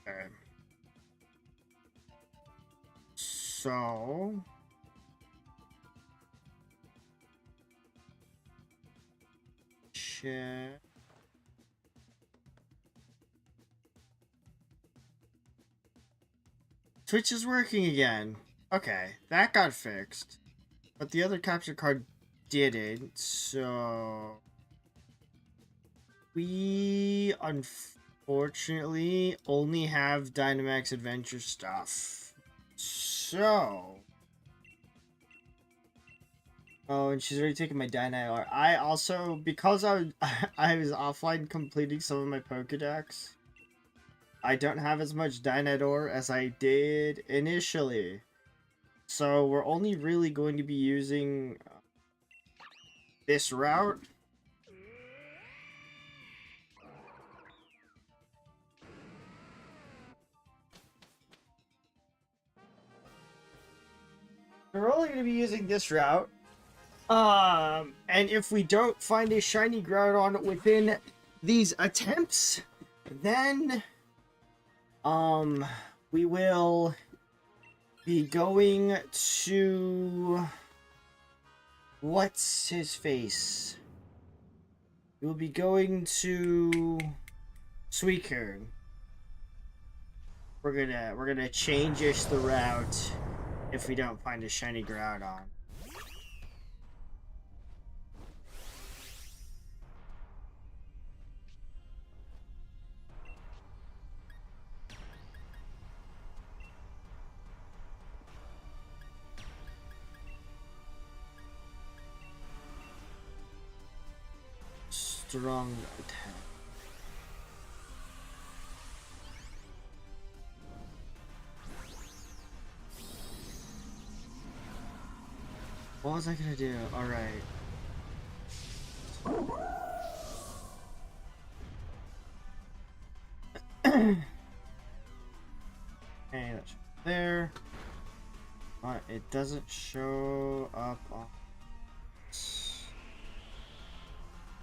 Okay. So check. Twitch is working again. Okay, that got fixed. But the other capture card didn't, so we unfortunately only have Dynamax Adventure stuff. So oh, and she's already taken my Dynamax. I also, because I was offline completing some of my Pokedex, I don't have as much Dynador as I did initially. So we're only really going to be using this route. We're only going to be using this route. And if we don't find a shiny Groudon within these attempts, then we will be going to what's his face? We'll be going to Suicune. We're gonna change-ish the route if we don't find a shiny Groudon. Strong attack. What was I gonna do? Alright. Okay, that's there. But it doesn't show up on.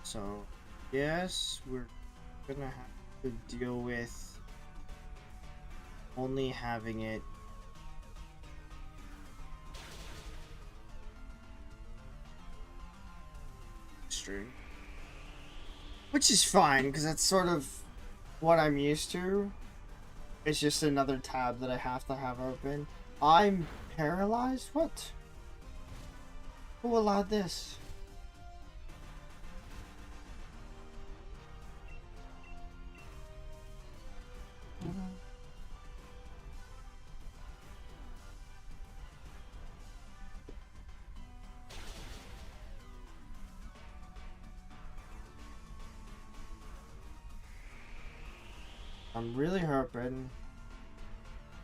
So, yes, we're gonna have to deal with only having it string. Which is fine, because that's sort of what I'm used to. It's just another tab that I have to have open. I'm paralyzed? What? Who allowed this? I'm really hoping.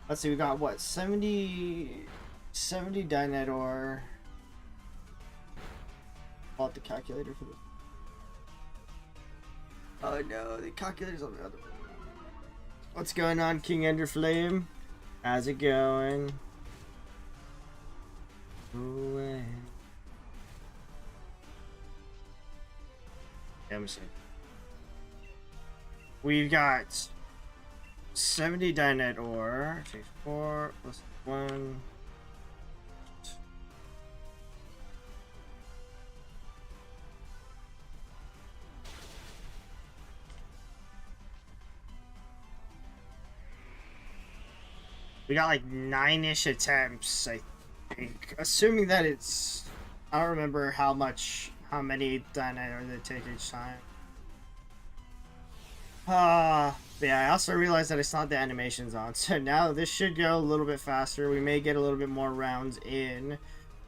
Let's see, we got what? 70 Dynador. Pull out the calculator for this. Oh no, the calculator's on the other one. What's going on, King Enderflame? How's it going? Yeah, let me see. We've got 70 Dynador. 4 plus 1. We got like 9-ish attempts, I think. Assuming that it's... I don't remember how many Dynador they take each time. But yeah, I also realized that it's not the animations on, so now this should go a little bit faster. We may get a little bit more rounds in,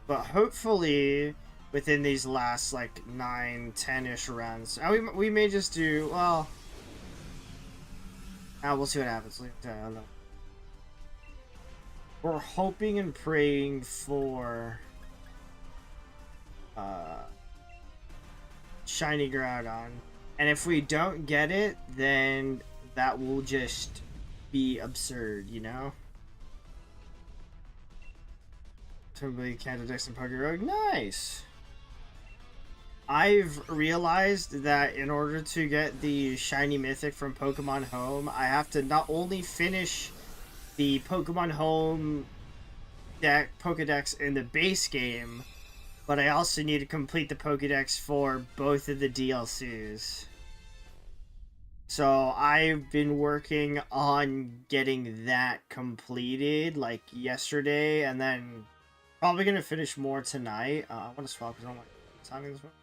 but hopefully within these last like 9-10-ish rounds, we may just do, well, we'll see what happens. I don't know. We're hoping and praying for shiny Groudon. And if we don't get it, then that will just be absurd, you know? Somebody Canada Dex and Poké Rogue. Nice! I've realized that in order to get the shiny mythic from Pokemon Home, I have to not only finish the Pokemon Home Pokedex in the base game, but I also need to complete the Pokedex for both of the DLCs. So I've been working on getting that completed like yesterday, and then probably gonna finish more tonight. I want to swap because I don't like timing this one.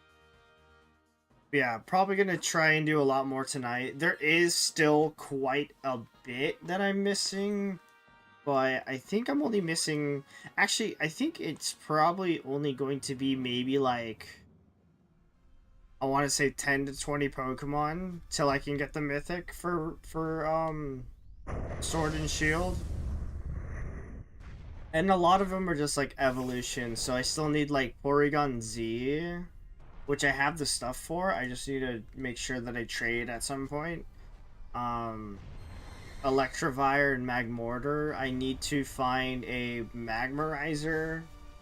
Yeah, probably gonna try and do a lot more tonight. There is still quite a bit that I'm missing, but I think I'm only missing. Actually, I think it's probably only going to be maybe like, I want to say 10 to 20 Pokemon till I can get the mythic for Sword and Shield. And a lot of them are just like evolution, so I still need like Porygon Z, which I have the stuff for. I just need to make sure that I trade at some point. Um Electivire and Magmortar. I need to find a Magmarizer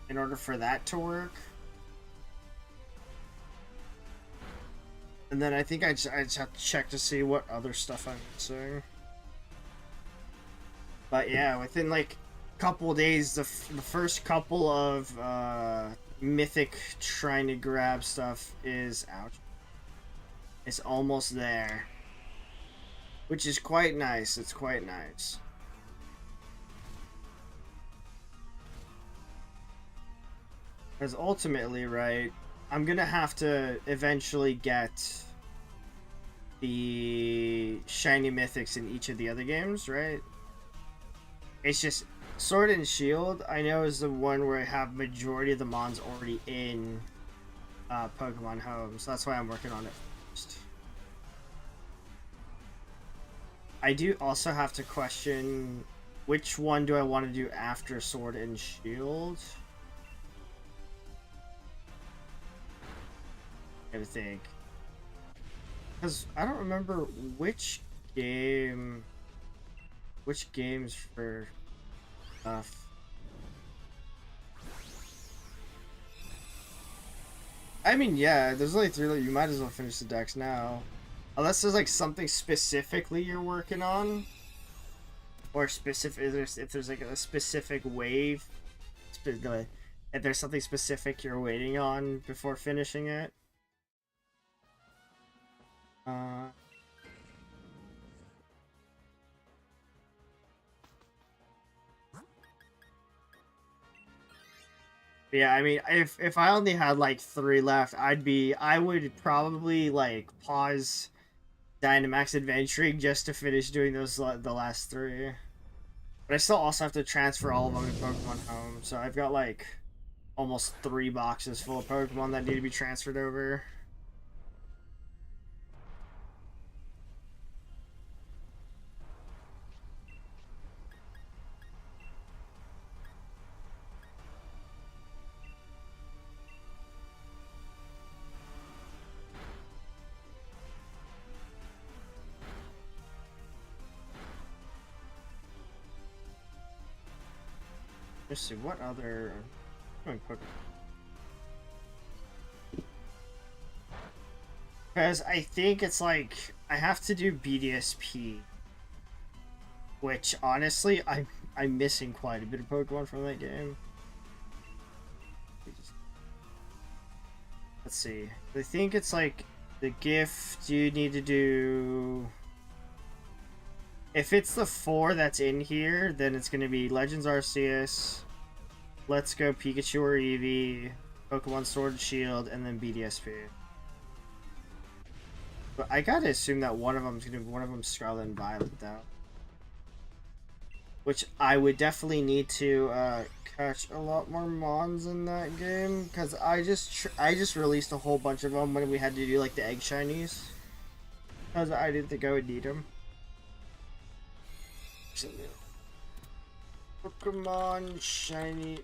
in order for that to work. And then I think I just have to check to see what other stuff I'm missing. But yeah, within like a couple of days, the first couple of mythic trying to grab stuff is out. It's almost there. Which is quite nice. It's quite nice. Because ultimately, right, I'm gonna have to eventually get the shiny mythics in each of the other games, right? It's just Sword and Shield, I know, is the one where I have majority of the mons already in Pokemon Home, so that's why I'm working on it first. I do also have to question which one do I want to do after Sword and Shield. I think. Because I don't remember which games for stuff. I mean, yeah, there's only 3, you might as well finish the decks now. Unless there's like something specifically you're working on. Or specific, if there's like a specific wave. If there's something specific you're waiting on before finishing it. Yeah, I mean, if I only had like 3 left, I would probably like pause Dynamax adventuring just to finish doing those the last 3. But I still also have to transfer all of them in Pokemon Home, so I've got like almost 3 boxes full of Pokemon that need to be transferred over. Let's see, what other... Because I think it's like, I have to do BDSP. Which, honestly, I'm missing quite a bit of Pokemon from that game. Let's see. I think it's like, the gift you need to do... If it's the 4 that's in here, then it's going to be Legends Arceus, Let's Go Pikachu or Eevee, Pokemon Sword and Shield, and then BDSP. But I gotta assume that one of them's Scarlet and Violet, though. Which I would definitely need to catch a lot more mons in that game, because I just released a whole bunch of them when we had to do like the egg shinies, because I didn't think I would need them. Pokemon shiny.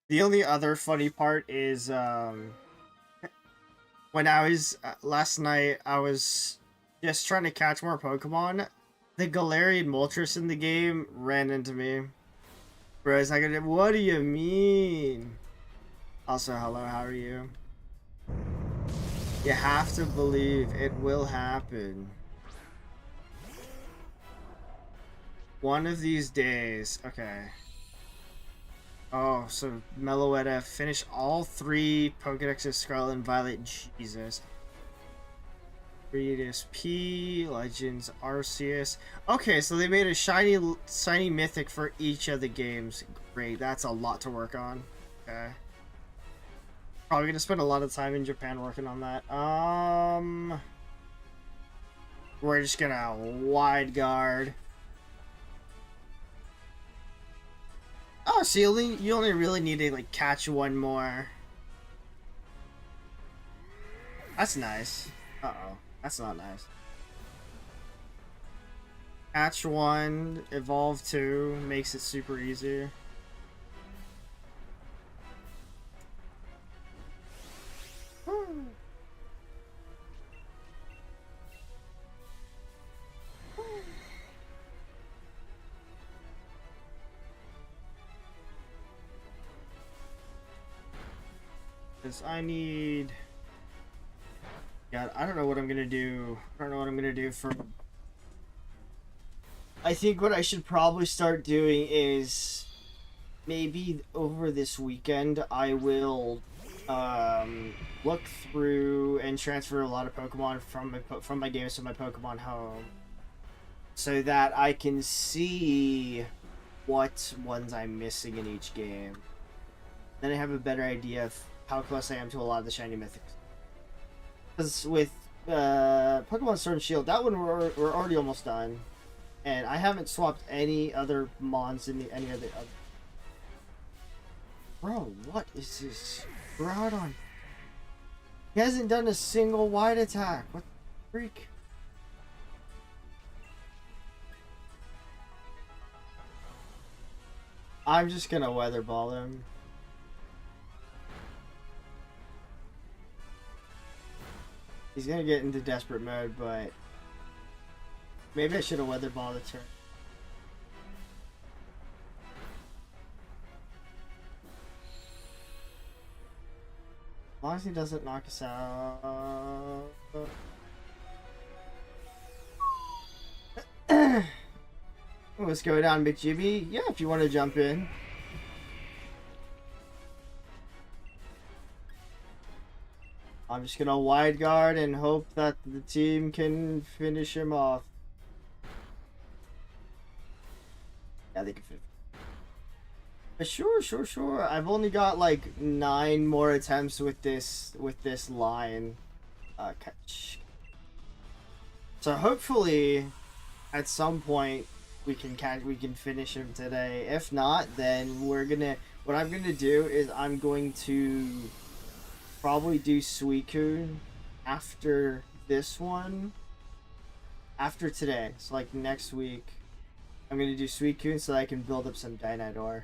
The only other funny part is when I was last night, I was just trying to catch more Pokemon. The Galarian Moltres in the game ran into me. Bro, it's not gonna. What do you mean? Also, hello, how are you? You have to believe it will happen. One of these days. Okay. Oh, so Meloetta finish all 3 Pokedexes Scarlet and Violet. Jesus. Breedus P, Legends Arceus. Okay, so they made a shiny mythic for each of the games. Great, that's a lot to work on. Okay. Probably gonna spend a lot of time in Japan working on that. We're just gonna wide guard. Oh, so you only really need to like catch one more. That's nice. Uh-oh. That's not nice. Catch 1, evolve 2, makes it super easy. Because I need... God, I don't know what I'm gonna do. I don't know what I'm gonna do for... I think what I should probably start doing is... Maybe over this weekend, I will look through and transfer a lot of Pokemon from my games to my Pokemon home, so that I can see what ones I'm missing in each game. Then I have a better idea of how close I am to a lot of the shiny mythics. Because with Pokemon Sword and Shield, that one we're already almost done, and I haven't swapped any other Mons in any of the other. Bro, what is this? Groudon. He hasn't done a single wide attack. What the freak? I'm just gonna weather ball him. He's gonna get into desperate mode, but maybe I should have weather balled the turn. As long as he doesn't knock us out. What's going on, McJibby? Yeah, if you want to jump in. I'm just gonna wide guard and hope that the team can finish him off. Yeah, they can finish. Sure. I've only got like 9 more attempts with this line. Catch. So hopefully, at some point, we can finish him today. If not, then what I'm gonna do is I'm going to probably do Suicune after this one. After today, so like next week, I'm gonna do Suicune so that I can build up some Dynador.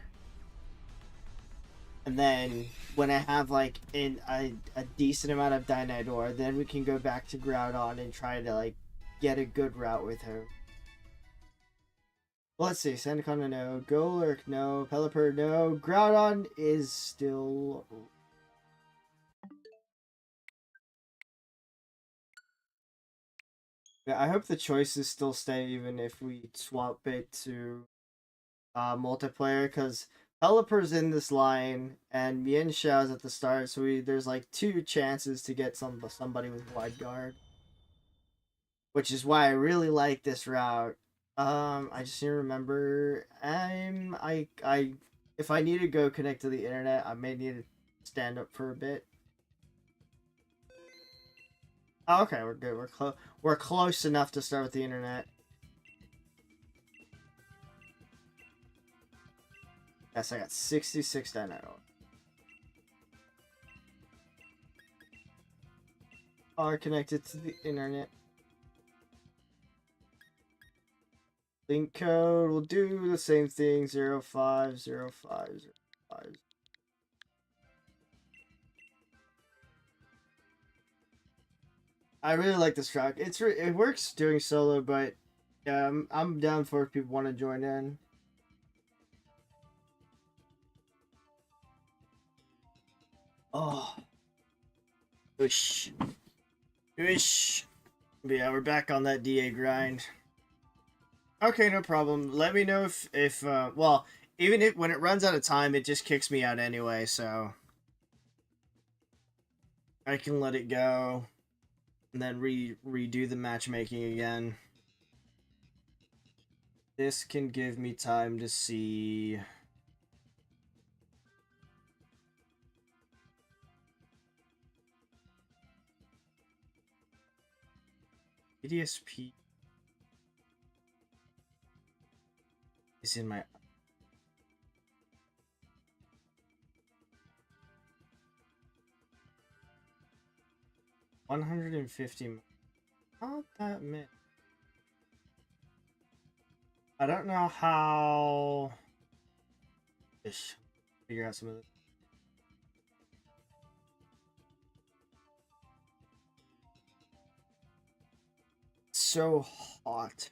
And then when I have like a decent amount of Dynador, then we can go back to Groudon and try to like get a good route with her. Well, let's see. Sandaconda, no. Golurk, no. Pelipper, no. Groudon is still... Yeah, I hope the choices still stay even if we swap it to multiplayer, because Pelipper's in this line and Mienxiao's at the start, so there's like 2 chances to get somebody with wide guard, which is why I really like this route. I just need to remember. If I need to go connect to the internet, I may need to stand up for a bit. Oh, okay, we're good. We're close enough to start with the internet. Yes, I got 66 Dynamo. Are connected to the internet. Link code will do the same thing. 050505. I really like this track. It works doing solo, but yeah, I'm down for if people want to join in. Oh, whoosh. Whoosh. But yeah, we're back on that DA grind. Okay, no problem. Let me know if well, even if when it runs out of time, it just kicks me out anyway, so I can let it go and then redo the matchmaking again. This can give me time to see. ADSP is in my 150. Not that many. I don't know how. Ish. Figure out some of this. So hot.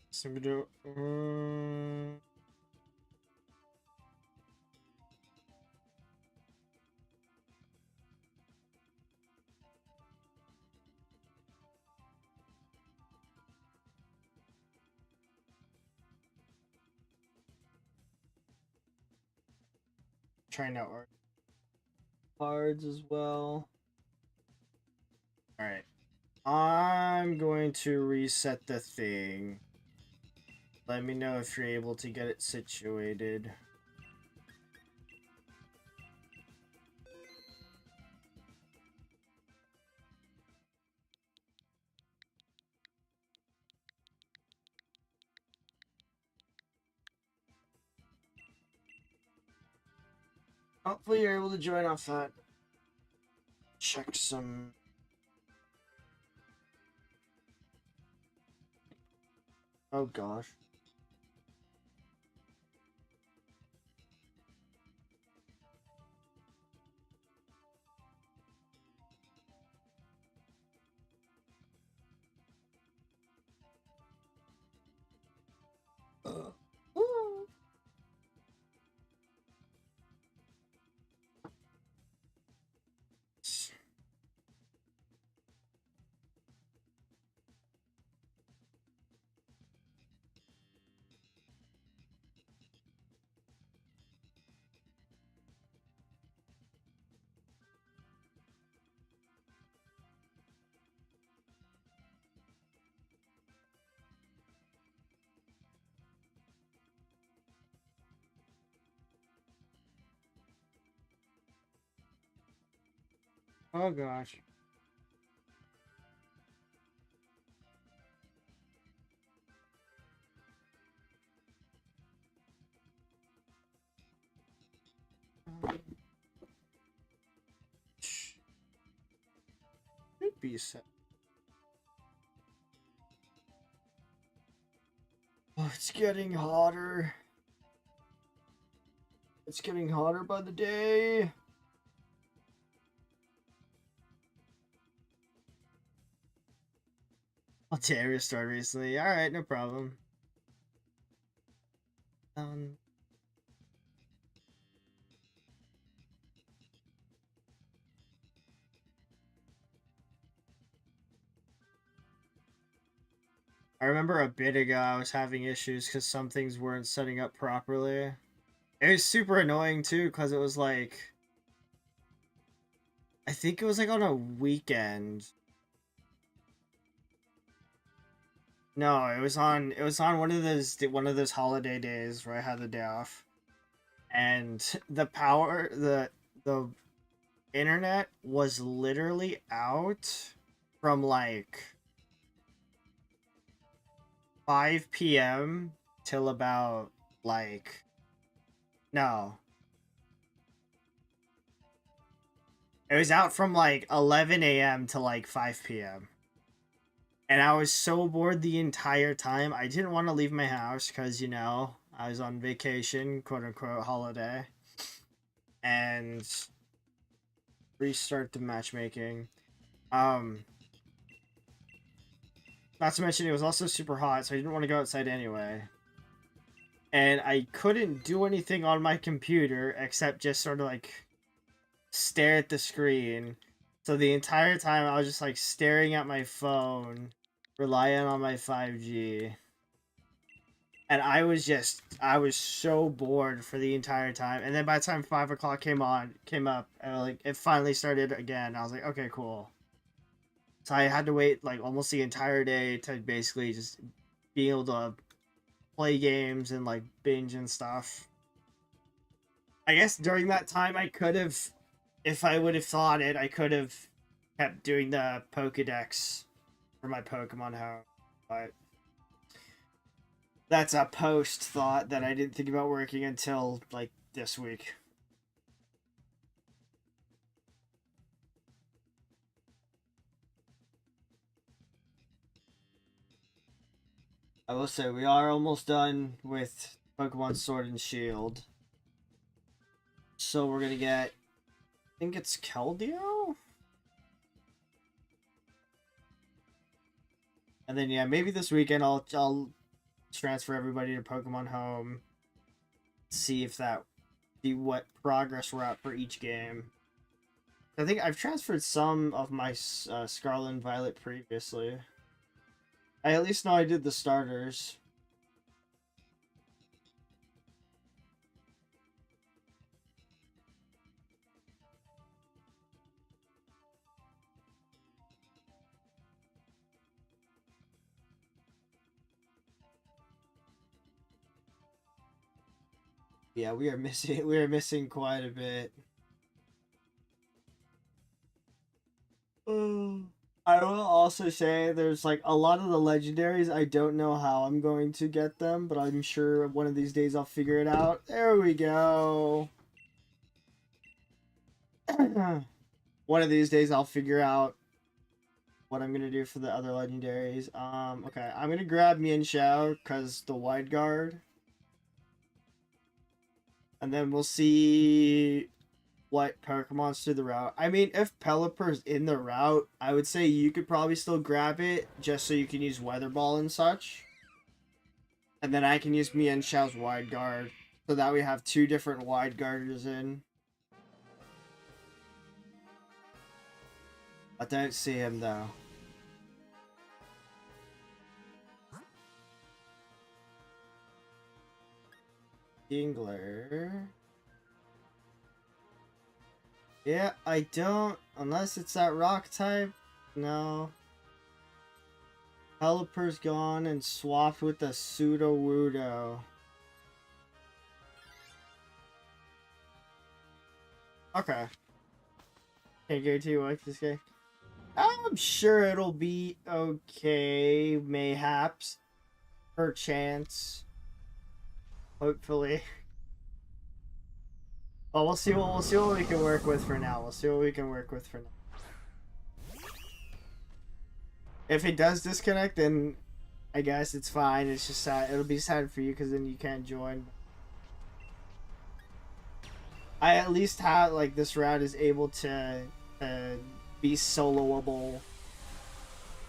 So we do. Trying out art cards as well. All right. I'm going to reset the thing. Let me know if you're able to get it situated. Hopefully you're able to join off that. Check some. Oh gosh. Woo. Oh gosh. Should be set. Oh, it's getting hotter. It's getting hotter by the day. I'll Terra start recently. Alright, no problem. I remember a bit ago I was having issues because some things weren't setting up properly. It was super annoying too because it was like, I think it was like on a weekend. No, it was on one of those holiday days where I had the day off. And the internet was literally out from like 5 p.m. till about like no. It was out from like 11 a.m. to like 5 p.m. And I was so bored the entire time. I didn't want to leave my house because, I was on vacation, quote unquote, holiday. And restart the matchmaking. Um, Not to mention it was also super hot, so I didn't want to go outside anyway. And I couldn't do anything on my computer except just sort of like stare at the screen. So the entire time I was just like staring at my phone, relying on my 5G. And I was so bored for the entire time. And then by the time 5 o'clock came up, and like it finally started again. I was like, okay, cool. So I had to wait like almost the entire day to basically just be able to play games and like binge and stuff. I guess during that time I could have, if I would have thought it, I could have kept doing the Pokedex for my Pokemon home. But that's a post thought that I didn't think about working until like this week. I will say we are almost done with Pokemon Sword and Shield. So we're gonna get, I think it's Keldeo? And then yeah, maybe this weekend I'll transfer everybody to Pokemon Home. See what progress we're at for each game. I think I've transferred some of my Scarlet and Violet previously. I at least know I did the starters. Yeah, we are missing quite a bit. I will also say there's like a lot of the legendaries, I don't know how I'm going to get them, but I'm sure one of these days I'll figure it out. There we go. One of these days I'll figure out what I'm gonna do for the other legendaries. Okay, I'm gonna grab Mian Xiao because the wide guard. And then we'll see what Pokemon's through the route. I mean, if Pelipper's in the route, I would say you could probably still grab it just so you can use Weather Ball and such. And then I can use Mian Xiao's wide guard. So that we have two different wide guarders in. I don't see him though. Dingler. Yeah, I don't. Unless it's that rock type. No. Pelipper's gone and swapped with the Sudowoodo. Okay. Can't guarantee you like this guy. I'm sure it'll be okay. Mayhaps. Perchance. Hopefully. Well, we'll see what we can work with for now. We'll see what we can work with for now. If it does disconnect, then I guess it's fine. It's just sad. It'll be sad for you because then you can't join. I at least have like this route is able to be soloable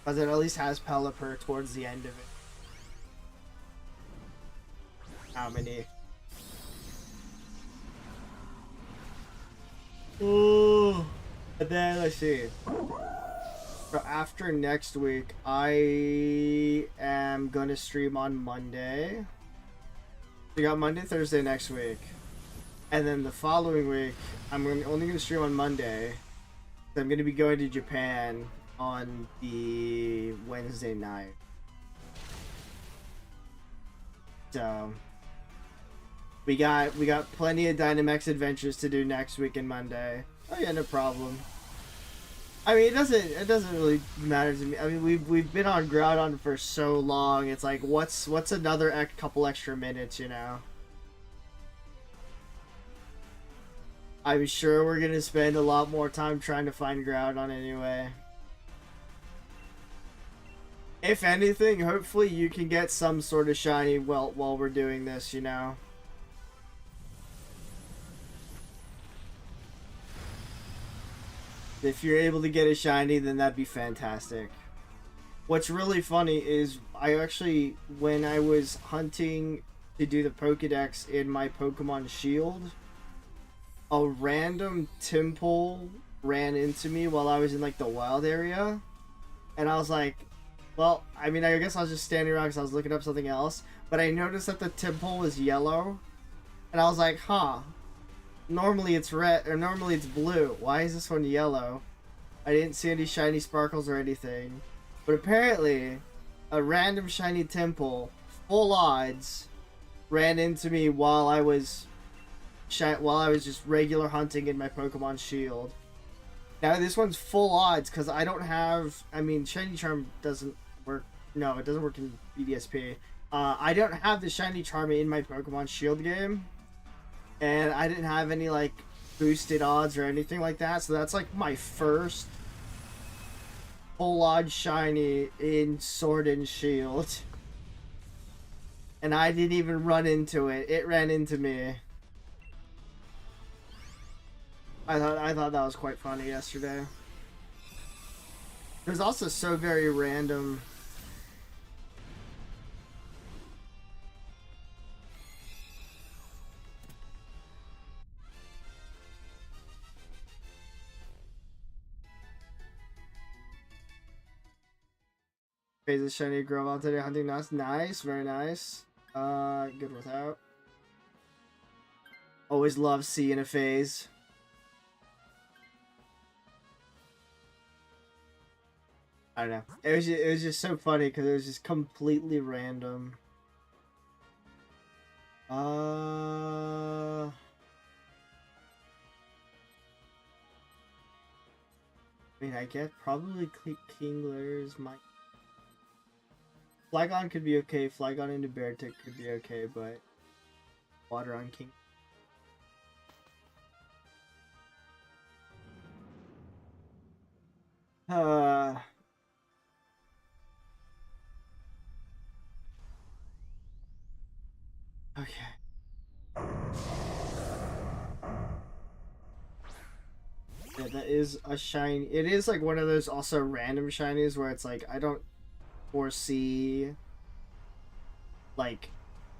because it at least has Pelipper towards the end of it. How many? Oh, and then let's see. So after next week, I am gonna stream on Monday. We got Monday, Thursday next week, and then the following week, only gonna stream on Monday. So I'm gonna be going to Japan on the Wednesday night. So we got plenty of Dynamax adventures to do next week and Monday. Oh yeah, no problem. I mean, it doesn't really matter to me. I mean, we've been on Groudon for so long. It's like, what's another couple extra minutes, you know? I'm sure we're gonna spend a lot more time trying to find Groudon anyway. If anything, hopefully you can get some sort of shiny while we're doing this, you know? If you're able to get a shiny, then that'd be fantastic. What's really funny is I actually, when I was hunting to do the Pokedex in my Pokemon Shield, a random Temple ran into me while I was in like the wild area, and I was like, well, I mean, I guess I was just standing around because I was looking up something else, but I noticed that the Temple was yellow, and I was like, huh, normally it's red, or normally it's blue. Why is this one yellow? I didn't see any shiny sparkles or anything, but apparently a random shiny Temple, full odds, ran into me while I was just regular hunting in my Pokemon Shield. Now this one's full odds because I don't have. I mean, Shiny Charm doesn't work. No, it doesn't work in BDSP. I don't have the Shiny Charm in my Pokemon Shield game, and I didn't have any like boosted odds or anything like that. So that's like my first full odds shiny in Sword and Shield, and I didn't even run into it. It ran into me. I thought that was quite funny yesterday. It was also so very random. Phase of shiny Groudon today hunting. Nice, very nice. Good without. Always love seeing a phase. I don't know. It was just so funny because it was just completely random. I mean, I get probably Kinglers might. Flygon could be okay. Flygon into Beartic could be okay, but Water on King. Okay. Yeah, that is a shiny. It is like one of those also random shinies where it's like I don't foresee like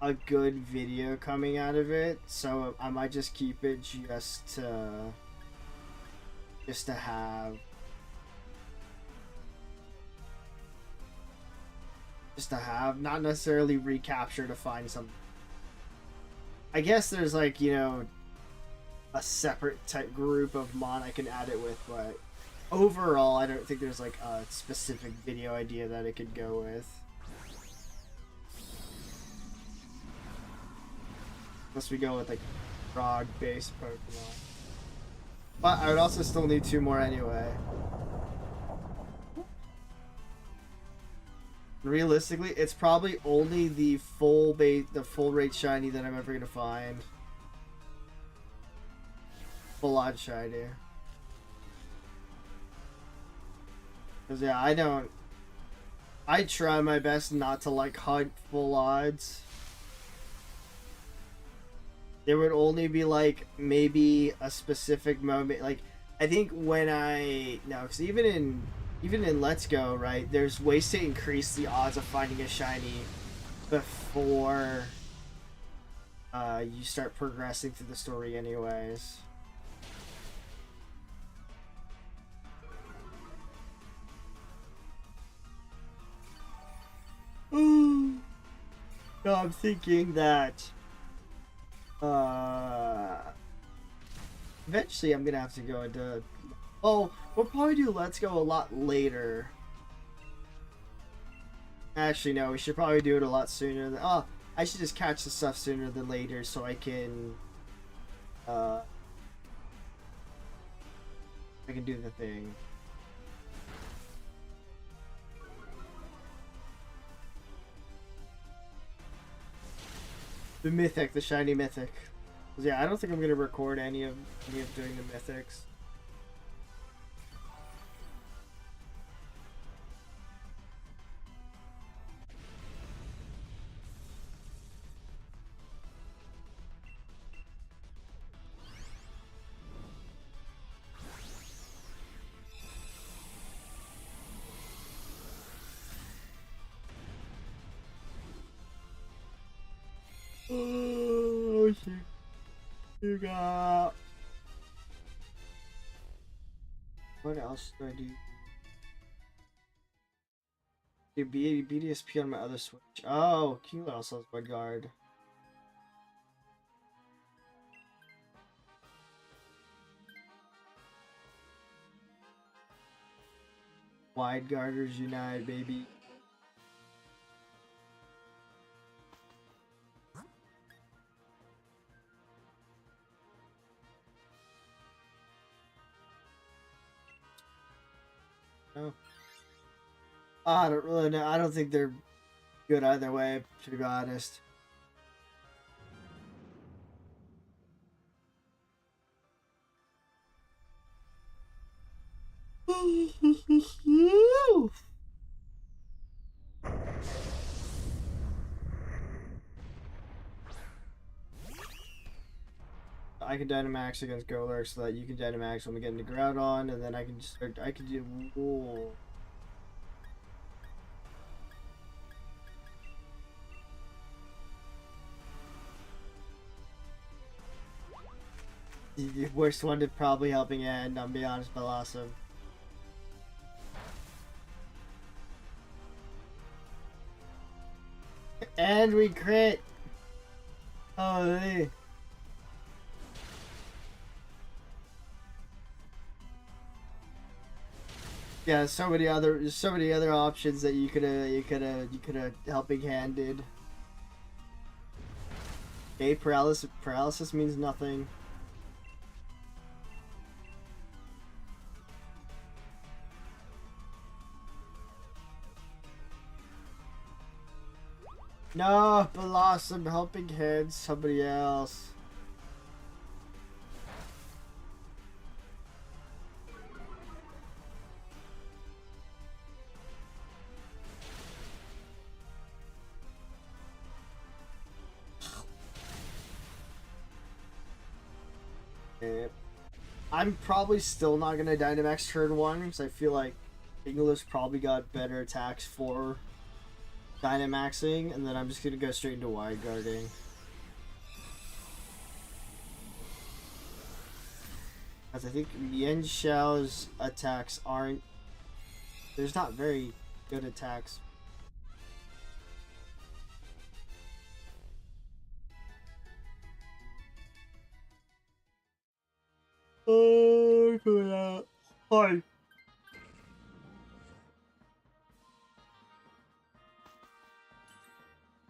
a good video coming out of it, so I might just keep it just to have not necessarily recapture to find some. I guess there's like, you know, a separate type group of mon I can add it with, but overall I don't think there's like a specific video idea that it could go with. Unless we go with like frog based Pokemon. But I would also still need 2 more anyway. Realistically, it's probably only the full rate shiny that I'm ever gonna find. Full odd shiny. Cause yeah, I try my best not to like hunt full odds. There would only be like maybe a specific moment, like I think when because even in Let's Go, right, there's ways to increase the odds of finding a shiny before you start progressing through the story anyways. No, I'm thinking that eventually I'm gonna have to go into. Oh, we'll probably do Let's Go a lot later. Actually, no, we should probably do it a lot sooner. Oh, I should just catch the stuff sooner than later so I can I can do the thing. The mythic, the shiny mythic. Yeah, I don't think I'm gonna record any of doing the mythics. Oh shit. You got... What else do I do? Do BDSP on my other Switch. Oh, Kingler also has Wide Guard. Wide Guarders unite, baby. Oh. I don't really know. I don't think they're good either way, to be honest. I can Dynamax against Golurk so that you can Dynamax when we get into Groudon, and then I can just start. I can do. Whoa. The worst one to probably helping end, I'll be honest, but awesome. And we crit! Holy. Yeah, so many other options that you could have helping handed. Okay, paralysis means nothing. No, Blossom helping hand somebody else. I'm probably still not gonna Dynamax turn 1 because I feel like English probably got better attacks for Dynamaxing, and then I'm just gonna go straight into Wide Guarding. Because I think Mian Xiao's attacks aren't... There's not very good attacks. Oh, coming out. Hi.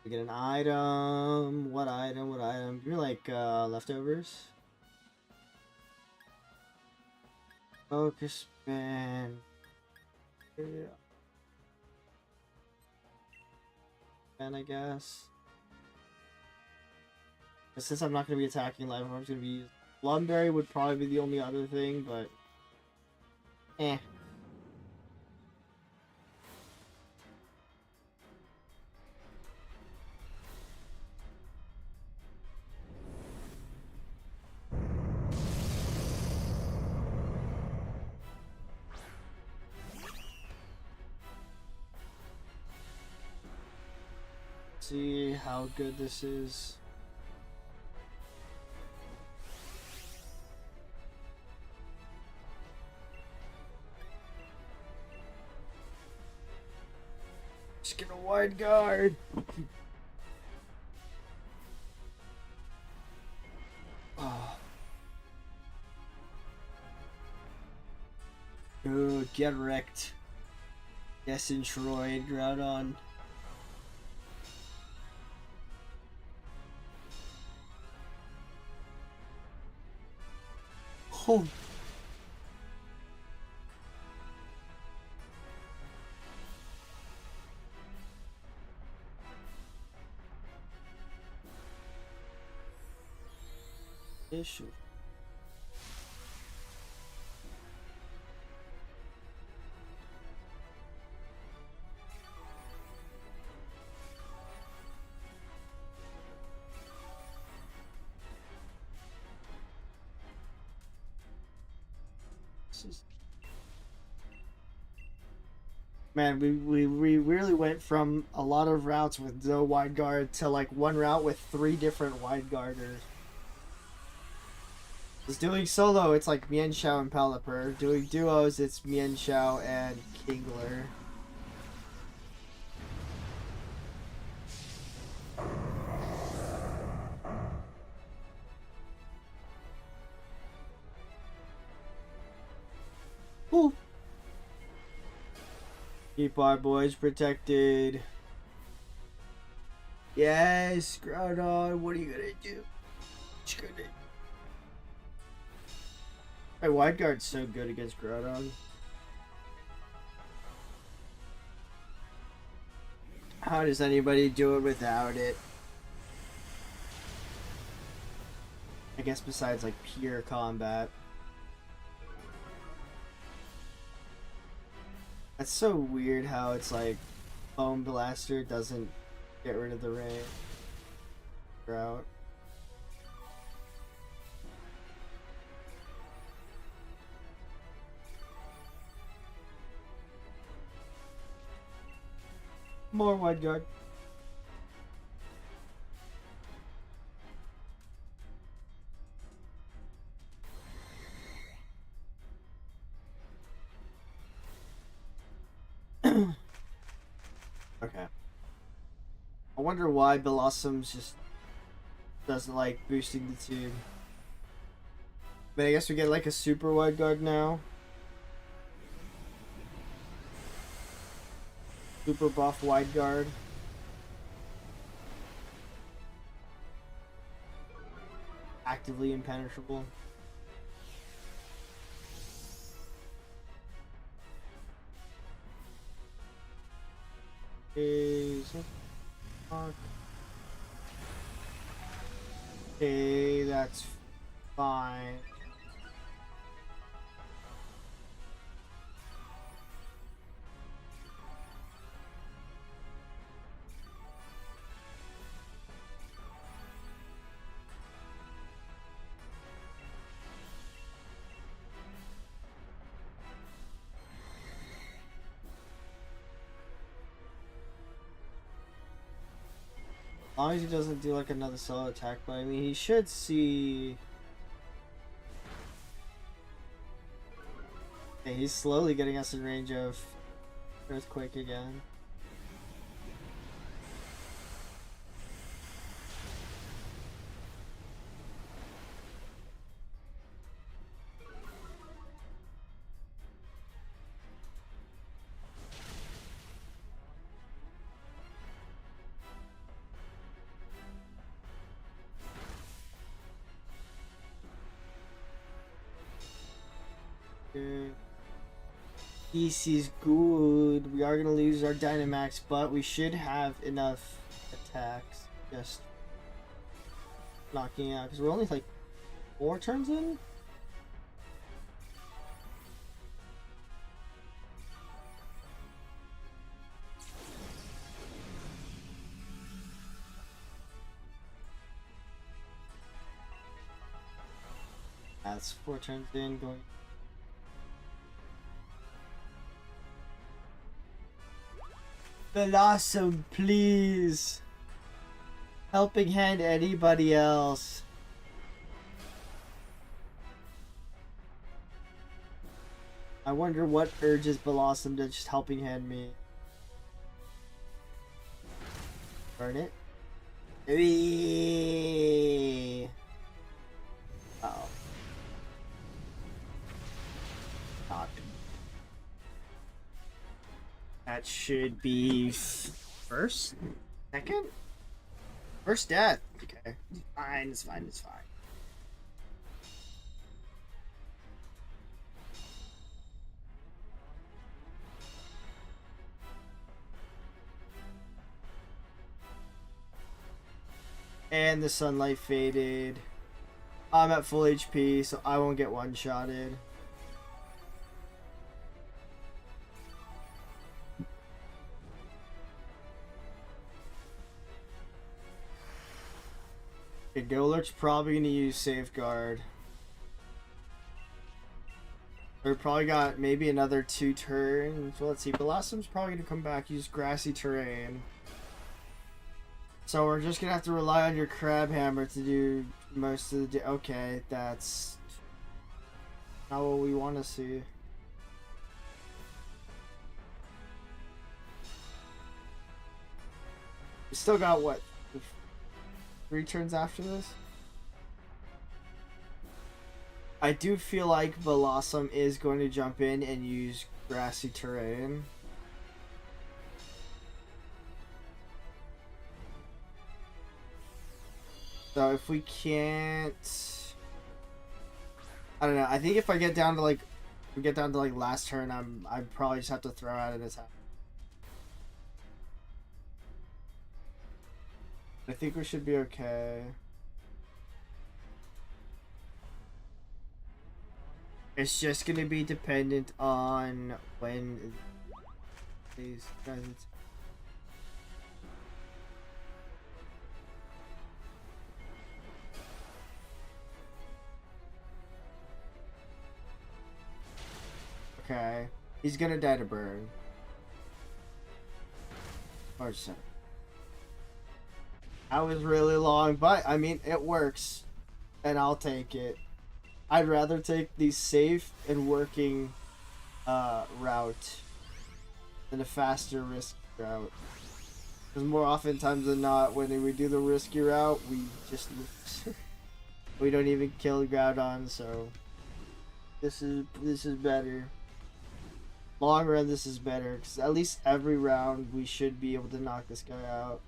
We get an item. What item? What item? Give me like leftovers. Focus spin. Yeah. And I guess. But since I'm not going to be attacking live, I'm just going to be... Lumberry would probably be the only other thing, but... Eh. See how good this is. Just get a Wide Guard. Oh. Dude, get wrecked. Yes, Troid, Groudon. Oh. Issue. Man, we really went from a lot of routes with no wide guard to like one route with 3 different wide guarders. It's doing solo, it's like Mienshao and Pelipper. Doing duos, it's Mienshao and Kingler. Ooh. Keep our boys protected. Yes, Groudon, what are you gonna do? What you gonna do? My wide guard's so good against Groudon. How does anybody do it without it? I guess besides like pure combat. That's so weird how it's like Foam Blaster doesn't get rid of the rain. Drought. More wide guard. Okay. I wonder why Blossom's just doesn't like boosting the tube. But I guess we get like a super wide guard now. Super buff wide guard. Actively impenetrable. Okay, that's fine. As long as he doesn't do like another solo attack, but I mean he should see. Okay, he's slowly getting us in range of Earthquake again. DC's good. We are gonna lose our Dynamax, but we should have enough attacks. Just knocking out because we're only like 4 turns in. That's 4 turns in. Going. Blossom, please. Helping hand anybody else. I wonder what urges Blossom to just helping hand me. Burn it. Uh-oh. Not. That should be first? Second? First death. Okay. It's fine, it's fine, it's fine. And the sunlight faded. I'm at full HP, so I won't get one-shotted. Okay, Golurk's probably gonna use Safeguard. We probably got maybe another 2 turns. So let's see. Blossom's probably gonna come back, use Grassy Terrain. So we're just gonna have to rely on your Crab Hammer to do most of the day. Okay, that's not what we want to see. We still got what? 3 turns after this? I do feel like Blossom is going to jump in and use Grassy Terrain. So if we can't, I don't know. I think if I get down to like, we get down to like last turn, I probably just have to throw out an attack. I think we should be okay. It's just gonna be dependent on when these guys. Okay, he's gonna die to burn. Or so. That was really long, but I mean it works, and I'll take it. I'd rather take the safe and working route than a faster risk route. Because more often times than not, when we do the risky route, we just lose. We don't even kill Groudon, so this is better. Long run, this is better, because at least every round we should be able to knock this guy out.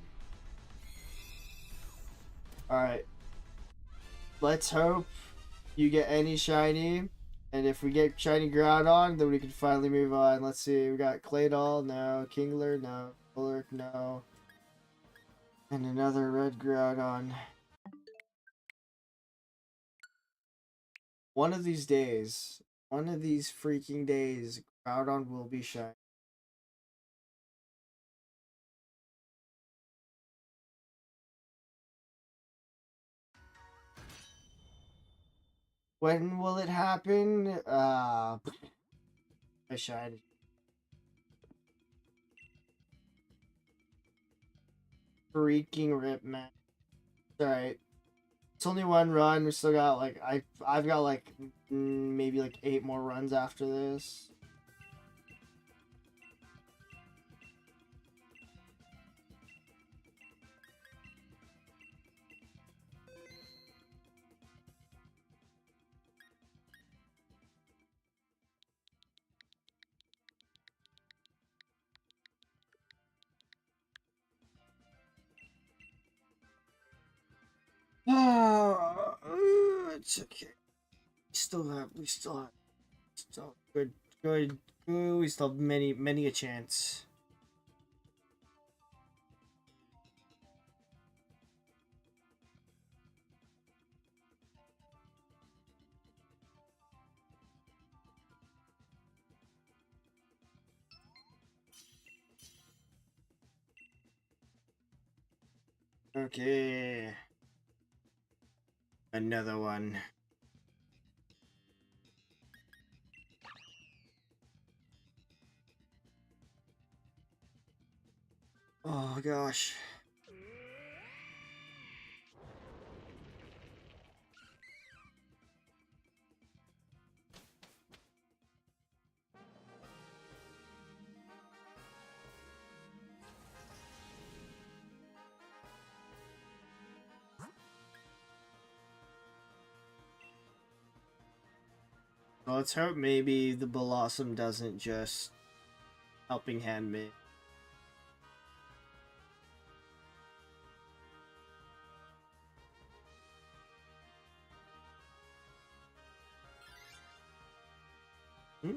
Alright. Let's hope you get any shiny, and if we get shiny Groudon, then we can finally move on. Let's see, we got Claydol, no. Kingler, no. Golurk, no. And another red Groudon. One of these days, one of these freaking days, Groudon will be shiny. When will it happen? A shiny. Freaking rip, man. Alright. It's only one run. We still got like I've got like maybe like 8 more runs after this. Oh, it's okay. We still have good, good. Ooh, we still have many a chance. Okay. Another one. Oh gosh. Well, let's hope maybe the Blossom doesn't just helping hand me. Hmm?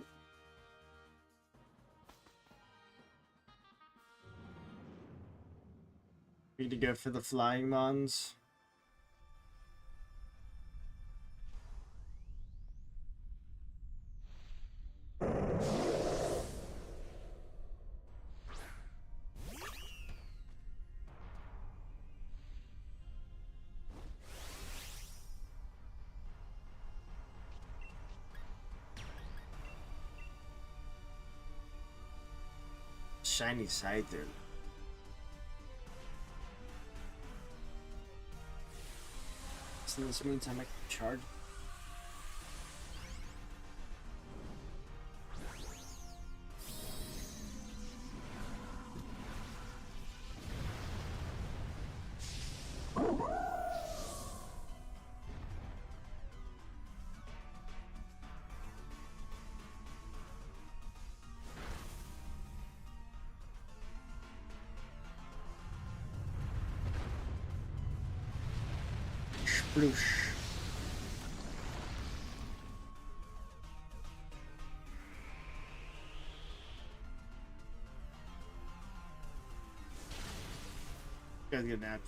Need to go for the flying mons. shiny side there. So in this meantime, I can charge. Sploosh. Gotta get napped.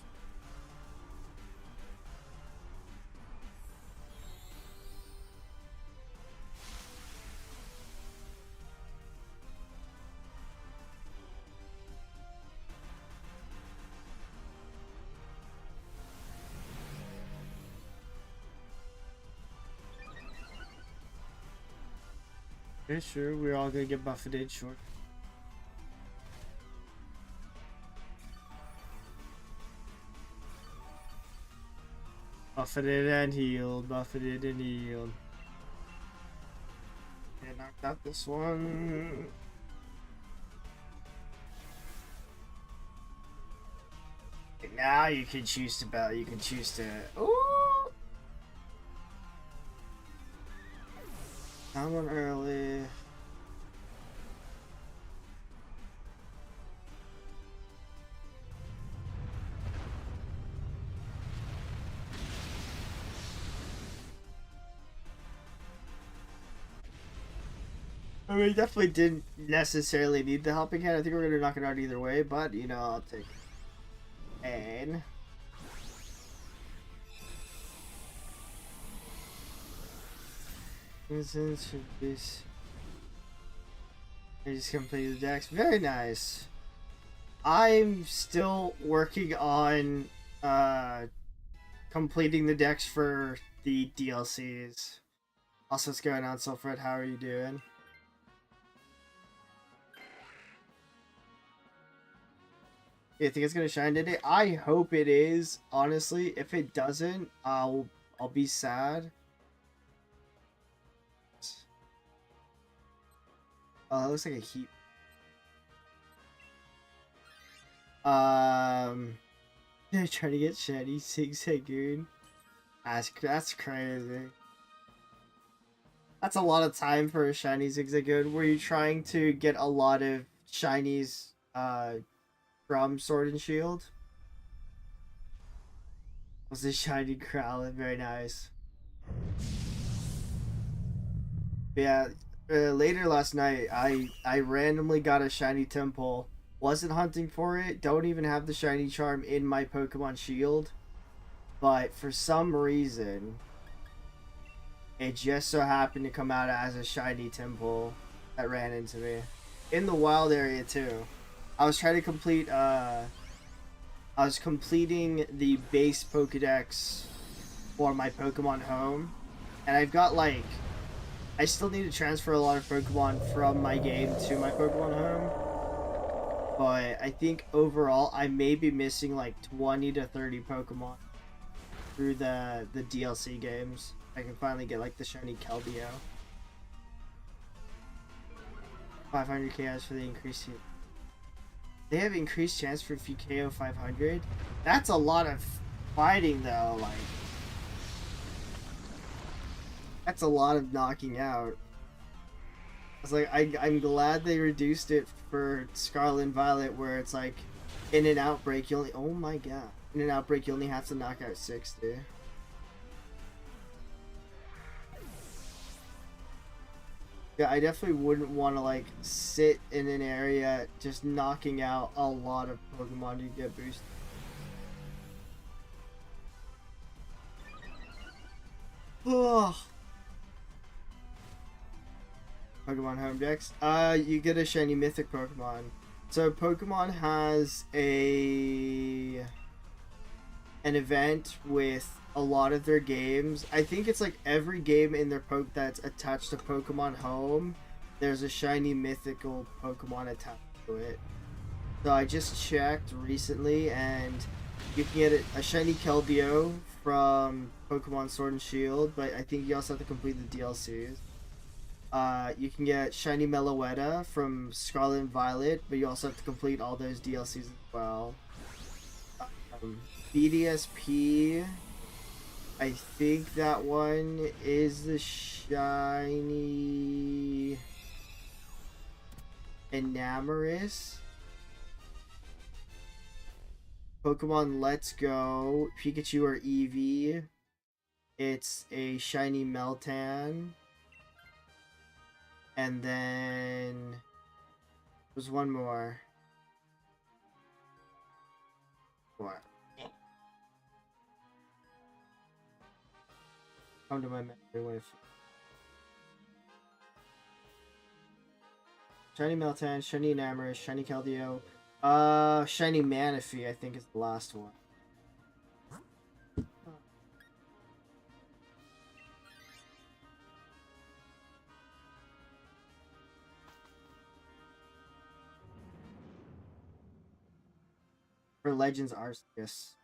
Yeah, sure, we're all gonna get buffeted, sure. Buffeted and healed, buffeted and healed. Okay, knocked out this one. Okay, now you can choose to battle, you can choose to... Ooh! That one early. I mean, we definitely didn't necessarily need the helping hand. I think we're gonna knock it out either way, but you know, I'll take it. And this. I just completed the dex. Very nice. I'm still working on completing the dex for the DLCs. Also, what's going on, Sulfred? How are you doing? You think it's gonna shine today? I hope it is. Honestly, if it doesn't, I'll be sad. Oh, that looks like a heat. They're trying to get shiny Zigzagoon. That's crazy. That's a lot of time for a shiny Zigzagoon. Were you trying to get a lot of shinies from Sword and Shield? Was a shiny Growlithe, very nice. Yeah, later last night, I randomly got a shiny Temple. Wasn't hunting for it. Don't even have the shiny charm in my Pokemon Shield. But for some reason, it just so happened to come out as a shiny Temple that ran into me. In the wild area too. I was trying to complete I was completing the base Pokedex for my Pokemon Home. And I've got like I still need to transfer a lot of Pokemon from my game to my Pokemon Home. But I think overall I may be missing like 20 to 30 Pokemon through the DLC games. I can finally get like the shiny Keldeo. 500 KOs for the increased hit. They have increased chance for if you KO 500. That's a lot of fighting though, like that's a lot of knocking out. I was like, I'm glad they reduced it for Scarlet and Violet, where it's like, in an outbreak, you only, oh my god. In an outbreak, you only have to knock out 60. Yeah, I definitely wouldn't want to, like, sit in an area just knocking out a lot of Pokemon to get boosted. Ugh. Pokemon Home Dex. You get a shiny mythic Pokemon. So Pokemon has an event with a lot of their games. I think it's like every game in their that's attached to Pokemon Home, there's a shiny mythical Pokemon attached to it. So I just checked recently, and you can get a shiny Keldeo from Pokemon Sword and Shield, but I think you also have to complete the DLCs. You can get shiny Meloetta from Scarlet and Violet, but you also have to complete all those DLCs as well. BDSP, I think that one is the shiny Enamoris. Pokemon Let's Go, Pikachu or Eevee, it's a shiny Meltan. And then there's one more. What? Come to my memory with shiny Meltan, shiny Enamoris, shiny Keldeo. Shiny Manaphy, I think is the last one. For Legends Arceus.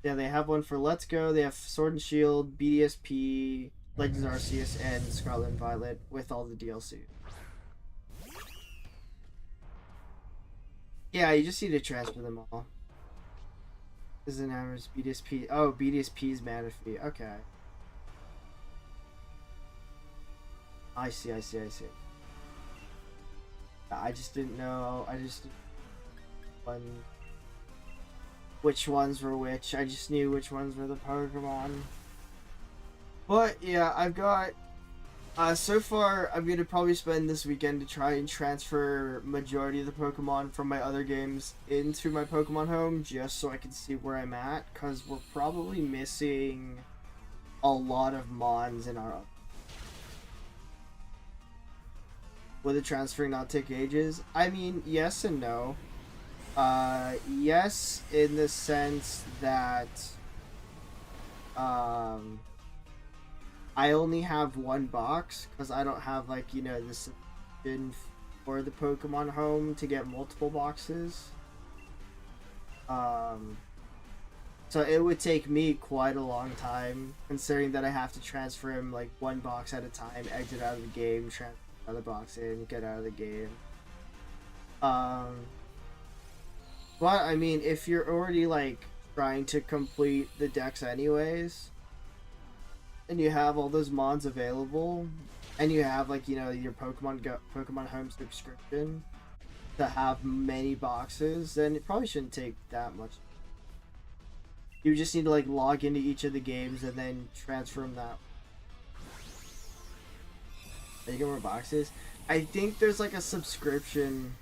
Yeah, they have one for Let's Go. They have Sword and Shield, BDSP, Legends Arceus, and Scarlet and Violet with all the DLC. Yeah, you just need to transfer them all. This is an average BDSP. Oh, BDSP's Manaphy. Okay. I see. I just didn't know. I just didn't which ones were which. I just knew which ones were the Pokemon. But yeah, I've got so far I'm gonna probably spend this weekend to try and transfer majority of the Pokemon from my other games into my Pokemon Home, just so I can see where I'm at, because we're probably missing a lot of Mons in our. Will the transferring not take ages? I mean, yes and no. Yes, in the sense that I only have one box because I don't have, like, you know, the subscription for the Pokemon Home to get multiple boxes. So it would take me quite a long time, considering that I have to transfer him like one box at a time, exit out of the game, transfer another box in, get out of the game. But I mean, if you're already like trying to complete the decks anyways, and you have all those mods available, and you have, like, you know, your Pokemon Home subscription to have many boxes, then it probably shouldn't take that much. You just need to like log into each of the games and then transfer them that. You get more boxes. I think there's like a subscription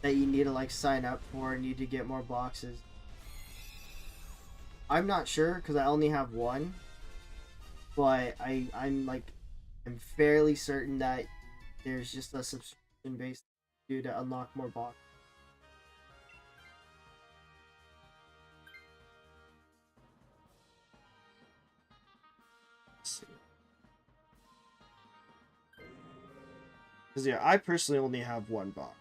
that you need to like sign up for and need to get more boxes. I'm not sure because I only have one, but I'm fairly certain that there's just a subscription based to unlock more boxes. Because yeah, I personally only have one box.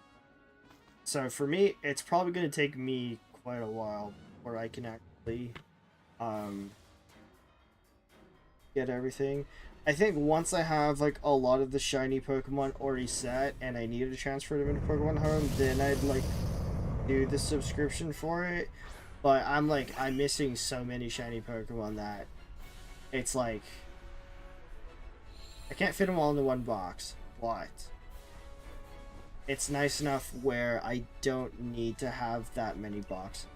So for me, it's probably going to take me quite a while before I can actually get everything. I think once I have like a lot of the shiny Pokemon already set and I needed to transfer them into Pokemon Home, then I'd like do the subscription for it. But I'm missing so many shiny Pokemon that it's like I can't fit them all into one box. But it's nice enough where I don't need to have that many boxes.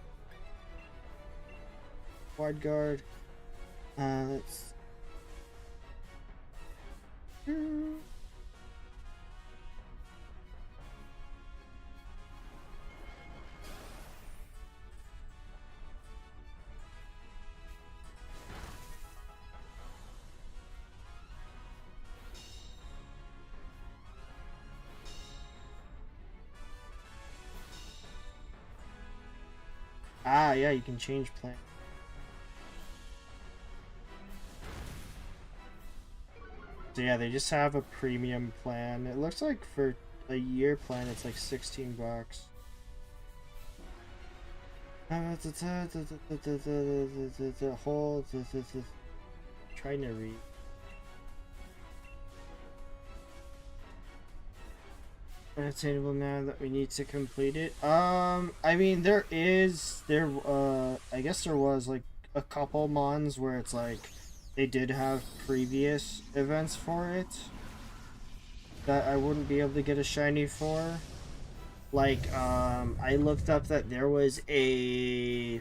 Wide guard. Let's. Ah, yeah, you can change plan. So yeah, they just have a premium plan. It looks like for a year plan, it's like $16. Hold. Trying to read. Unattainable now that we need to complete it. I mean, I guess there was like a couple mons where it's like they did have previous events for it that I wouldn't be able to get a shiny for. Like, I looked up that there was a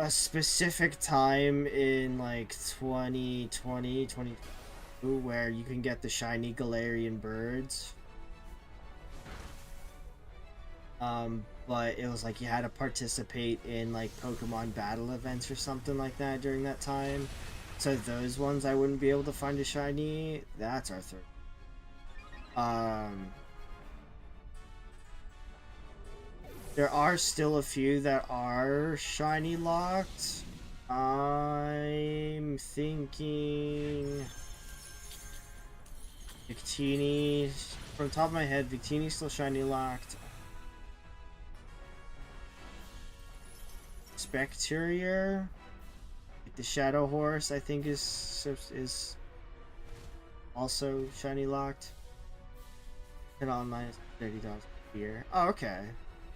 specific time in like 2020, where you can get the shiny Galarian birds. But it was like you had to participate in like Pokemon battle events or something like that during that time. So those ones I wouldn't be able to find a shiny. That's our third. There are still a few that are shiny locked. I'm thinking Victini. From the top of my head, Victini's still shiny locked. Specterior, like the Shadow Horse, I think is also shiny locked. And on minus 30,000 here. Oh, okay.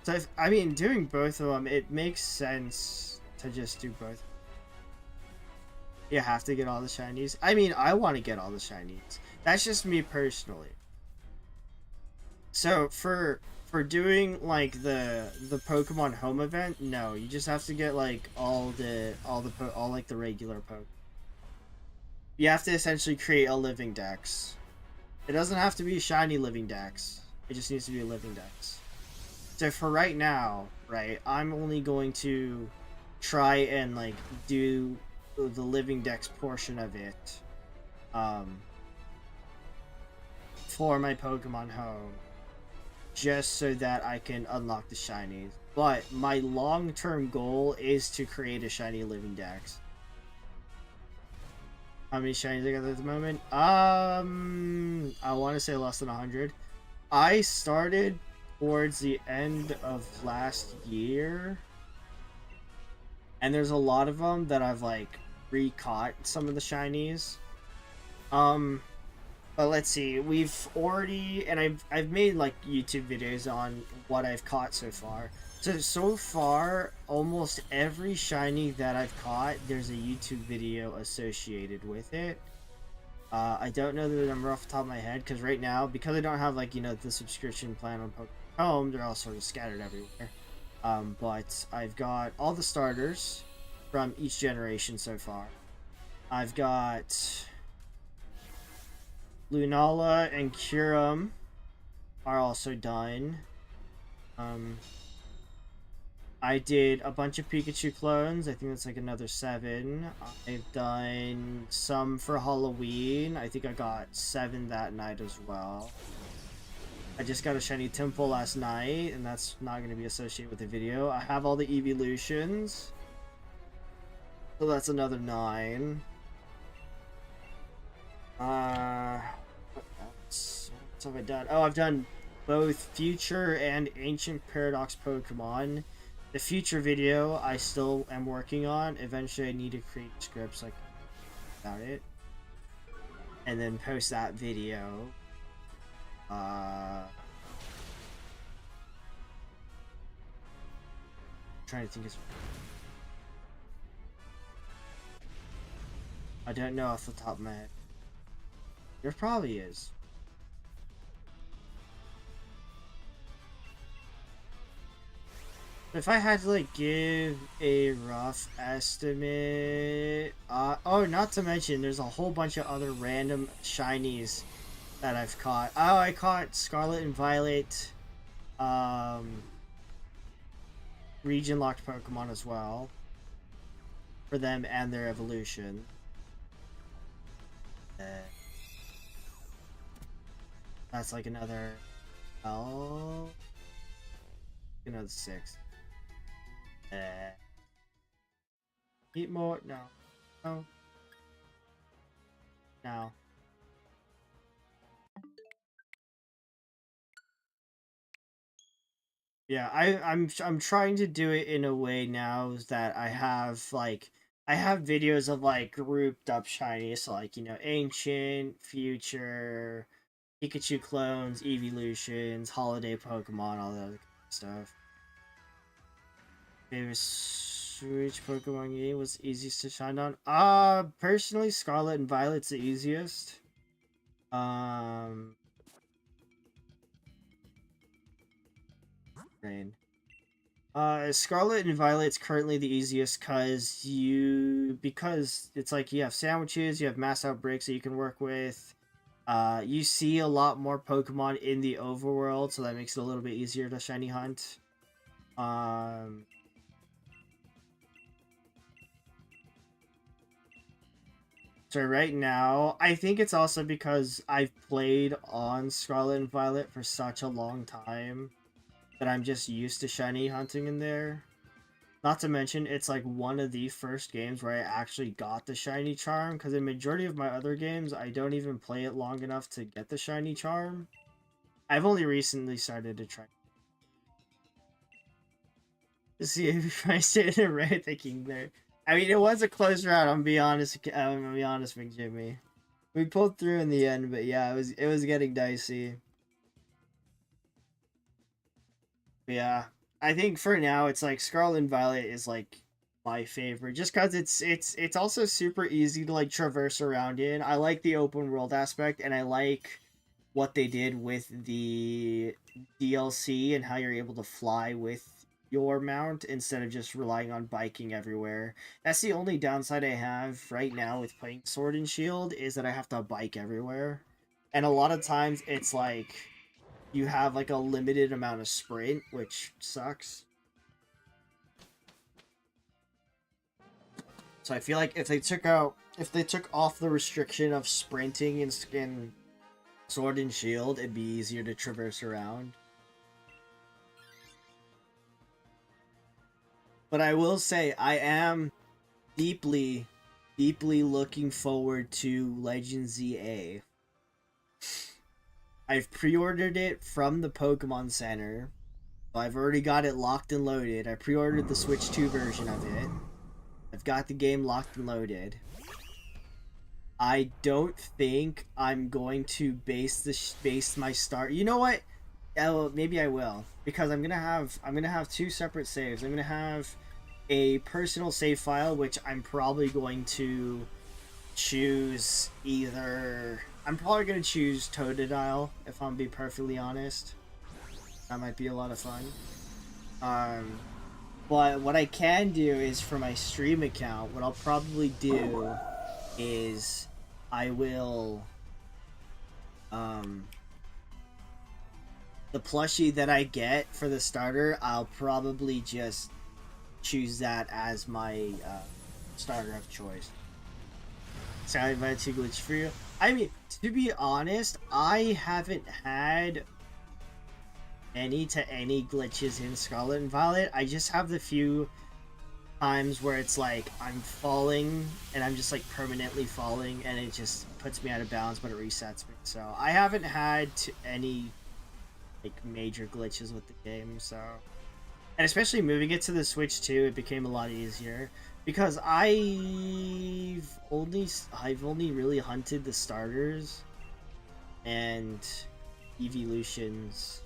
So I mean, doing both of them, it makes sense to just do both. You have to get all the shinies. I mean, I want to get all the shinies. That's just me personally. So for doing like the Pokemon home event, no, you just have to get like all like the regular Pokemon. You have to essentially create a living dex. It doesn't have to be a shiny living dex. It just needs to be a living dex. So for right now, right, I'm only going to try and like do the living dex portion of it for my Pokemon home, just so that I can unlock the shinies. But my long-term goal is to create a shiny living dex. How many shinies I got at the moment? I want to say less than 100. I started towards the end of last year, and there's a lot of them that I've like re-caught some of the shinies. But let's see, we've already, and I've made like YouTube videos on what I've caught so far. So far, almost every shiny that I've caught, there's a YouTube video associated with it. I don't know the number off the top of my head, because right now, because I don't have like, you know, the subscription plan on Pokemon Home, they're all sort of scattered everywhere. But I've got all the starters from each generation so far. I've got Lunala and Kyurem are also done. I did a bunch of Pikachu clones. I think that's like another 7. I've done some for Halloween. I think I got 7 that night as well. I just got a shiny Temple last night, and that's not going to be associated with the video. I have all the evolutions, so that's another 9. What else? What have I done? Oh, I've done both Future and Ancient Paradox Pokemon. The Future video I still am working on. Eventually I need to create scripts like about it, and then post that video. Trying to think of, I don't know off the top of my head. There probably is. If I had to like give a rough estimate, oh, not to mention there's a whole bunch of other random shinies that I've caught. Oh, I caught Scarlet and Violet, region locked Pokemon as well, for them and their evolution. That's like another, oh, another 6. Eat more? No. No. No. Yeah, I'm trying to do it in a way now that I have videos of like grouped up shiny, so like, you know, ancient, future, Pikachu clones, evolutions, holiday Pokemon, all that other kind of stuff. Favorite Switch Pokemon game was easiest to shine on? Personally, Scarlet and Violet's the easiest. Um, Rain. Scarlet and Violet's currently the easiest because it's like you have sandwiches, you have mass outbreaks that you can work with. You see a lot more Pokemon in the overworld, so that makes it a little bit easier to shiny hunt. Um, so right now, I think it's also because I've played on Scarlet and Violet for such a long time that I'm just used to shiny hunting in there. Not to mention, it's like one of the first games where I actually got the shiny charm, because in majority of my other games, I don't even play it long enough to get the shiny charm. I've only recently started to try to see if I stay in the right thinking there. I mean, it was a close round. I'm gonna be honest, McJimmy. We pulled through in the end, but yeah, it was getting dicey. But yeah, I think for now it's like Scarlet and Violet is like my favorite, just because it's also super easy to like traverse around in. I like the open world aspect, and I like what they did with the DLC and how you're able to fly with your mount instead of just relying on biking everywhere. That's the only downside I have right now with playing Sword and Shield is that I have to bike everywhere. And a lot of times it's like you have like a limited amount of sprint, which sucks. So I feel like if they took off the restriction of sprinting in Sword and Shield, it'd be easier to traverse around. But I will say I am deeply, deeply looking forward to Legend ZA. I've pre-ordered it from the Pokemon Center. So I've already got it locked and loaded. I pre-ordered the Switch 2 version of it. I've got the game locked and loaded. I don't think I'm going to base my start. You know what? Oh, maybe I will, because I'm gonna have two separate saves. I'm gonna have a personal save file, which I'm probably going to choose either. I'm probably gonna choose Totodile if I'm be perfectly honest. That might be a lot of fun. Um, but what I can do is for my stream account, what I'll probably do is I will um the plushie that I get for the starter, I'll probably just choose that as my starter of choice. Sorry about too glitch for you. I mean, to be honest, I haven't had any glitches in Scarlet and Violet. I just have the few times where it's like I'm falling and I'm just like permanently falling and it just puts me out of balance, but it resets me. So I haven't had any like major glitches with the game. So, and especially moving it to the Switch too, it became a lot easier because I've only really hunted the starters and evolutions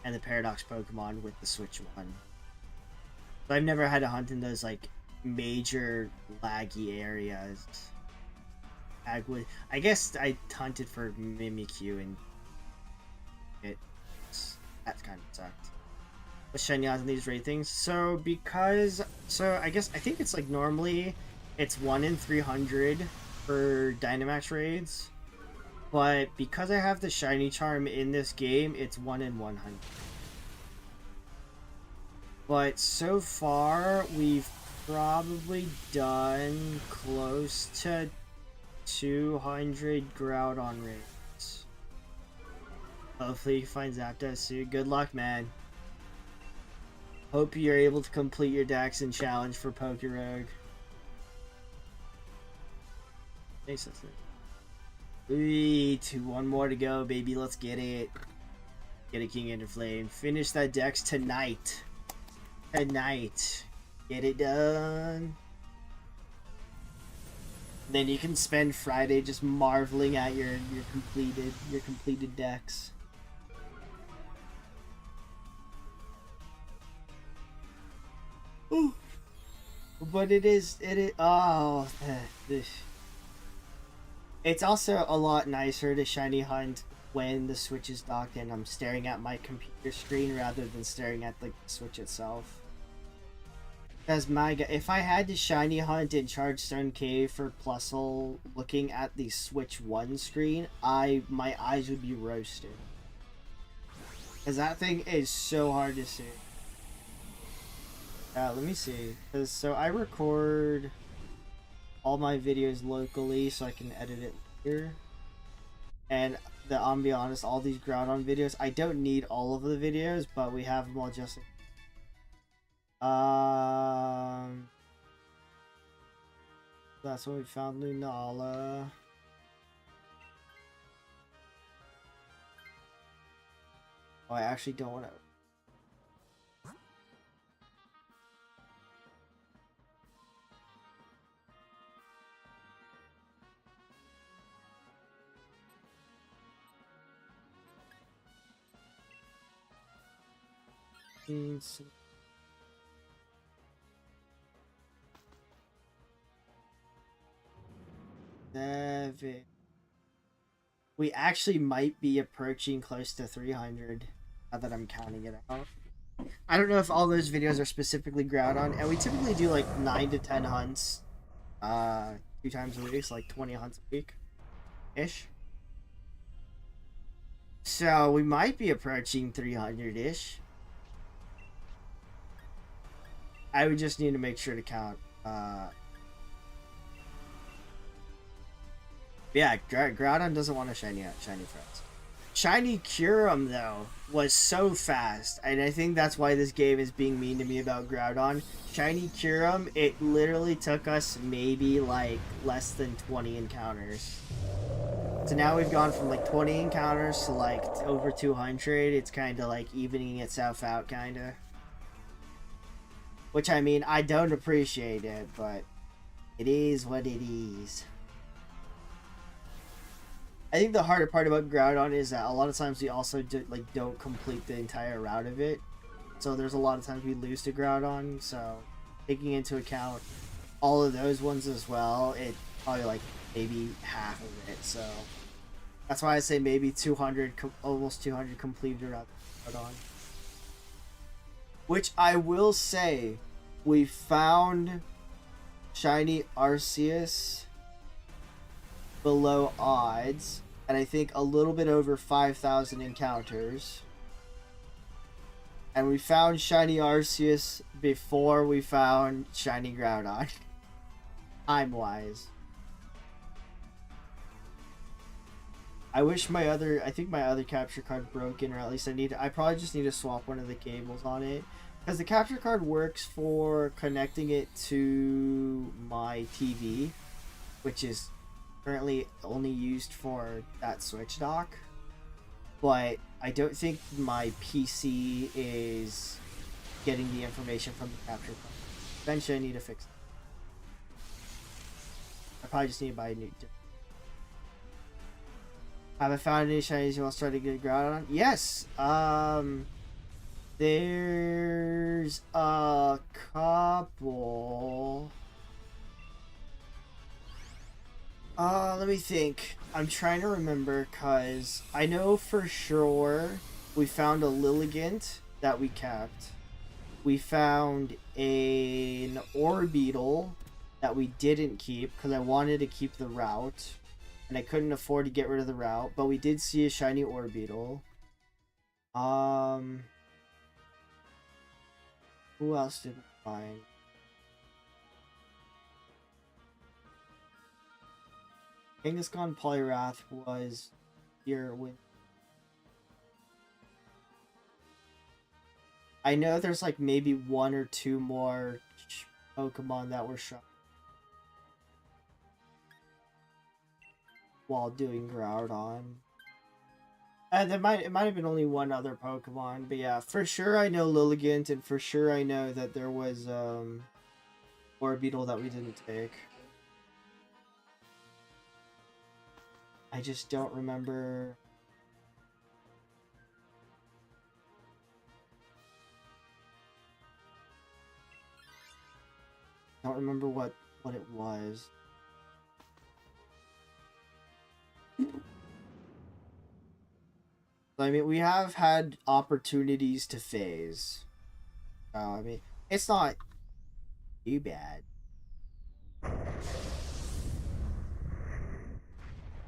and the Paradox Pokemon with the Switch one. So I've never had to hunt in those like major laggy areas. I guess I hunted for Mimikyu and it that kind of sucked. But shiny odds on these ratings. So I guess I think it's like normally it's 1 in 300 for Dynamax raids. But because I have the shiny charm in this game, it's 1 in 100. But so far, we've probably done close to 200 Groudon raids. Hopefully you find Zapdos soon. Good luck, man. Hope you're able to complete your Daxon challenge for Pokerogue. Thanks, 1 more to go, baby. Let's get it. Get a King Ender Flame. Finish that dex tonight. Tonight. Get it done. Then you can spend Friday just marveling at your completed decks. Ooh. But it is oh, it's also a lot nicer to shiny hunt when the Switch is docked and I'm staring at my computer screen rather than staring at the Switch itself. Because if I had to shiny hunt in Chargestone Cave for Plusle looking at the Switch 1 screen, my eyes would be roasted. Because that thing is so hard to see. Let me see. So I record all my videos locally so I can edit it later. And I'll be honest, all these Groudon videos, I don't need all of the videos, but we have them all just. That's when we found Lunala. Oh, I actually don't want to. Seven. We actually might be approaching close to 300 now that I'm counting it out. I don't know if all those videos are specifically Groudon, and we typically do like 9 to 10 hunts 2 times a week, so like 20 hunts a week ish. So we might be approaching 300 ish. I would just need to make sure to count. Yeah, Groudon doesn't want to shiny friends. Shiny Kyurem, though, was so fast, and I think that's why this game is being mean to me about Groudon. Shiny Kyurem, it literally took us maybe like less than 20 encounters. So now we've gone from like 20 encounters to like over 200. It's kind of like evening itself out, kind of. Which, I mean, I don't appreciate it, but it is what it is. I think the harder part about Groudon is that a lot of times we also don't complete the entire route of it. So there's a lot of times we lose to Groudon, so taking into account all of those ones as well, it's probably like maybe half of it. So that's why I say maybe 200, almost 200 completed route Groudon. Which I will say, we found Shiny Arceus below odds, and I think a little bit over 5,000 encounters. And we found Shiny Arceus before we found Shiny Groudon. Time-wise. I wish I think my other capture card broken, or at least I probably just need to swap one of the cables on it. Because the capture card works for connecting it to my TV, which is currently only used for that Switch dock. But I don't think my PC is getting the information from the capture card. Eventually I need to fix it. I probably just need to buy a new. Have I found any shinies you want to start to get Groudon? Yes! There's a couple. Let me think. I'm trying to remember, because I know for sure we found a Lilligant that we kept. We found an Orbeetle that we didn't keep, because I wanted to keep the route. And I couldn't afford to get rid of the route, but we did see a shiny Orbeetle. Who else did we find? Kangaskhan Poliwrath was here with. I know there's like maybe 1 or 2 more Pokemon that were shot while doing Groudon. It might have been only one other Pokemon, but yeah, for sure I know Lilligant, and for sure I know that there was Orbeetle that we didn't take. I just don't remember. Don't remember what it was. I mean, we have had opportunities to phase. I mean, it's not too bad.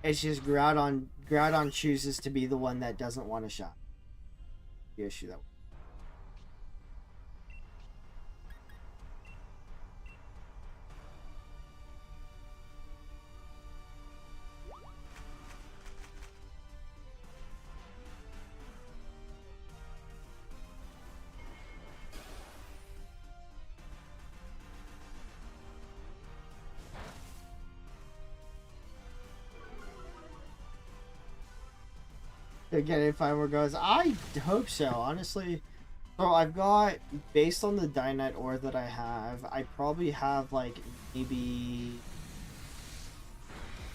It's just Groudon chooses to be the one that doesn't want a shot. The issue that. Again, if I were goes, I hope so. Honestly, so I've got, based on the Dynite ore that I have, I probably have like maybe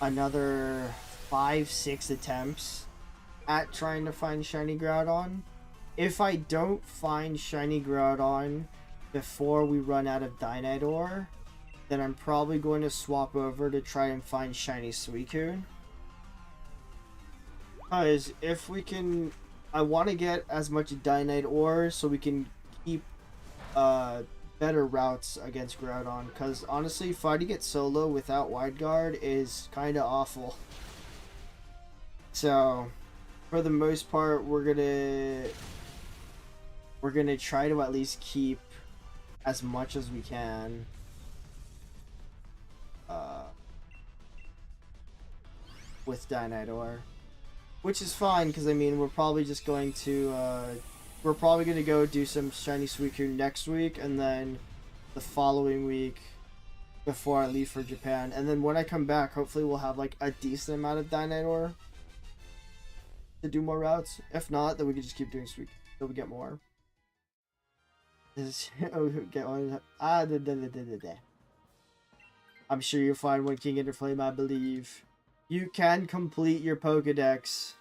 another 5-6 attempts at trying to find shiny Groudon. If I don't find shiny Groudon before we run out of Dynite ore, then I'm probably going to swap over to try and find shiny Suicune. Because if we can, I want to get as much Dynite ore so we can keep better routes against Groudon. Because honestly, fighting it solo without Wide Guard is kind of awful. So, for the most part, we're gonna try to at least keep as much as we can. With Dynite ore. Which is fine, because I mean, we're probably just going to, we're probably going to go do some shiny Suicune next week, and then the following week before I leave for Japan. And then when I come back, hopefully we'll have like a decent amount of Dynite ore to do more routes. If not, then we can just keep doing Suicune until we get more. Get one. I'm sure you'll find one King Interflame, I believe. You can complete your Pokedex.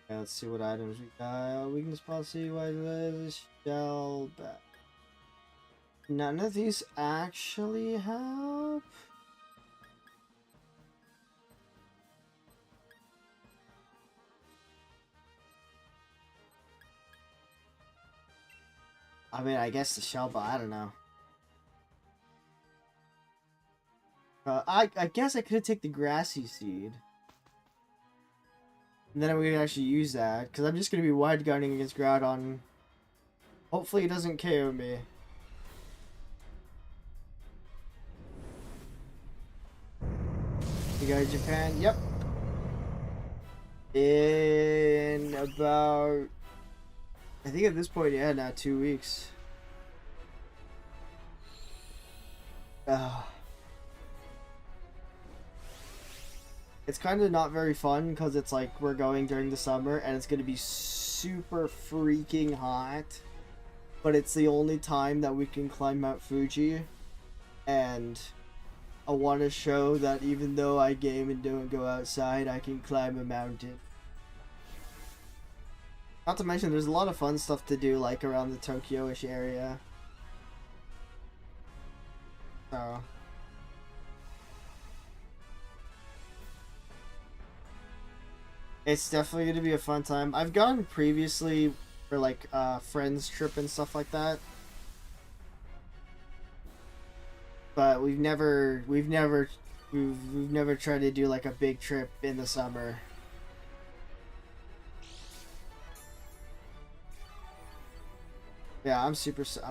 Okay, let's see what items we got. Weakness policy, white lives, shell back. None of these actually help. I mean, I guess the shell, but I don't know. I guess I could take the grassy seed. And then we can actually use that, because I'm just going to be wide gunning against Groudon. Hopefully it doesn't KO me. You go to Japan? Yep. In about... I think at this point, yeah, now 2 weeks. It's kind of not very fun because it's like we're going during the summer and it's going to be super freaking hot. But it's the only time that we can climb Mount Fuji. And I want to show that even though I game and don't go outside, I can climb a mountain. Not to mention, there's a lot of fun stuff to do, like around the Tokyo-ish area. So... it's definitely going to be a fun time. I've gone previously for like friends trip and stuff like that. But we've never tried to do like a big trip in the summer. Yeah, I'm super stoked.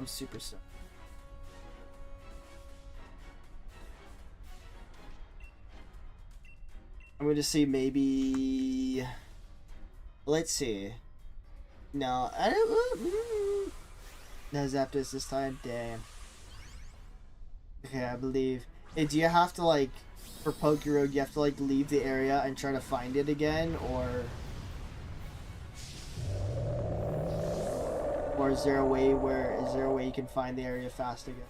And going to see maybe. Let's see. No, I don't. No Zapdos this time. Damn. Okay, I believe. Hey, do you have to like for Road? You have to like leave the area and try to find it again, or is there a way you can find the area fast again?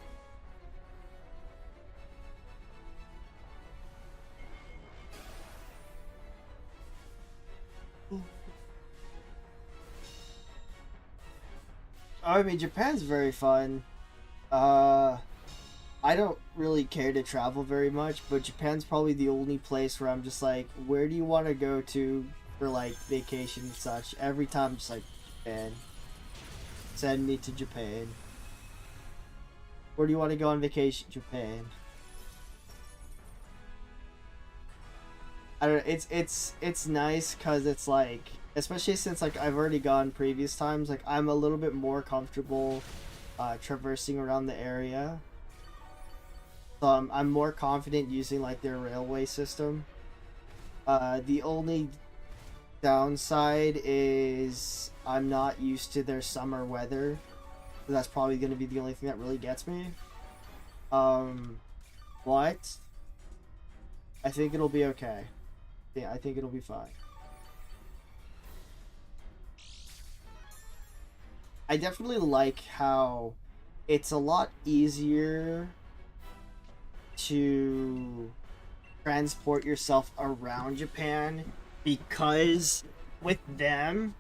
I mean, Japan's very fun. I don't really care to travel very much, but Japan's probably the only place where I'm just like, where do you want to go to for like vacation and such? Every time, I'm just like, Japan. Send me to Japan. Where do you want to go on vacation? Japan. I don't know. It's nice because it's like, especially since like I've already gone previous times. Like I'm a little bit more comfortable traversing around the area. So I'm more confident using like their railway system. The only downside is I'm not used to their summer weather. So that's probably going to be the only thing that really gets me. But I think it'll be okay. Yeah, I think it'll be fine. I definitely like how it's a lot easier to transport yourself around Japan because with them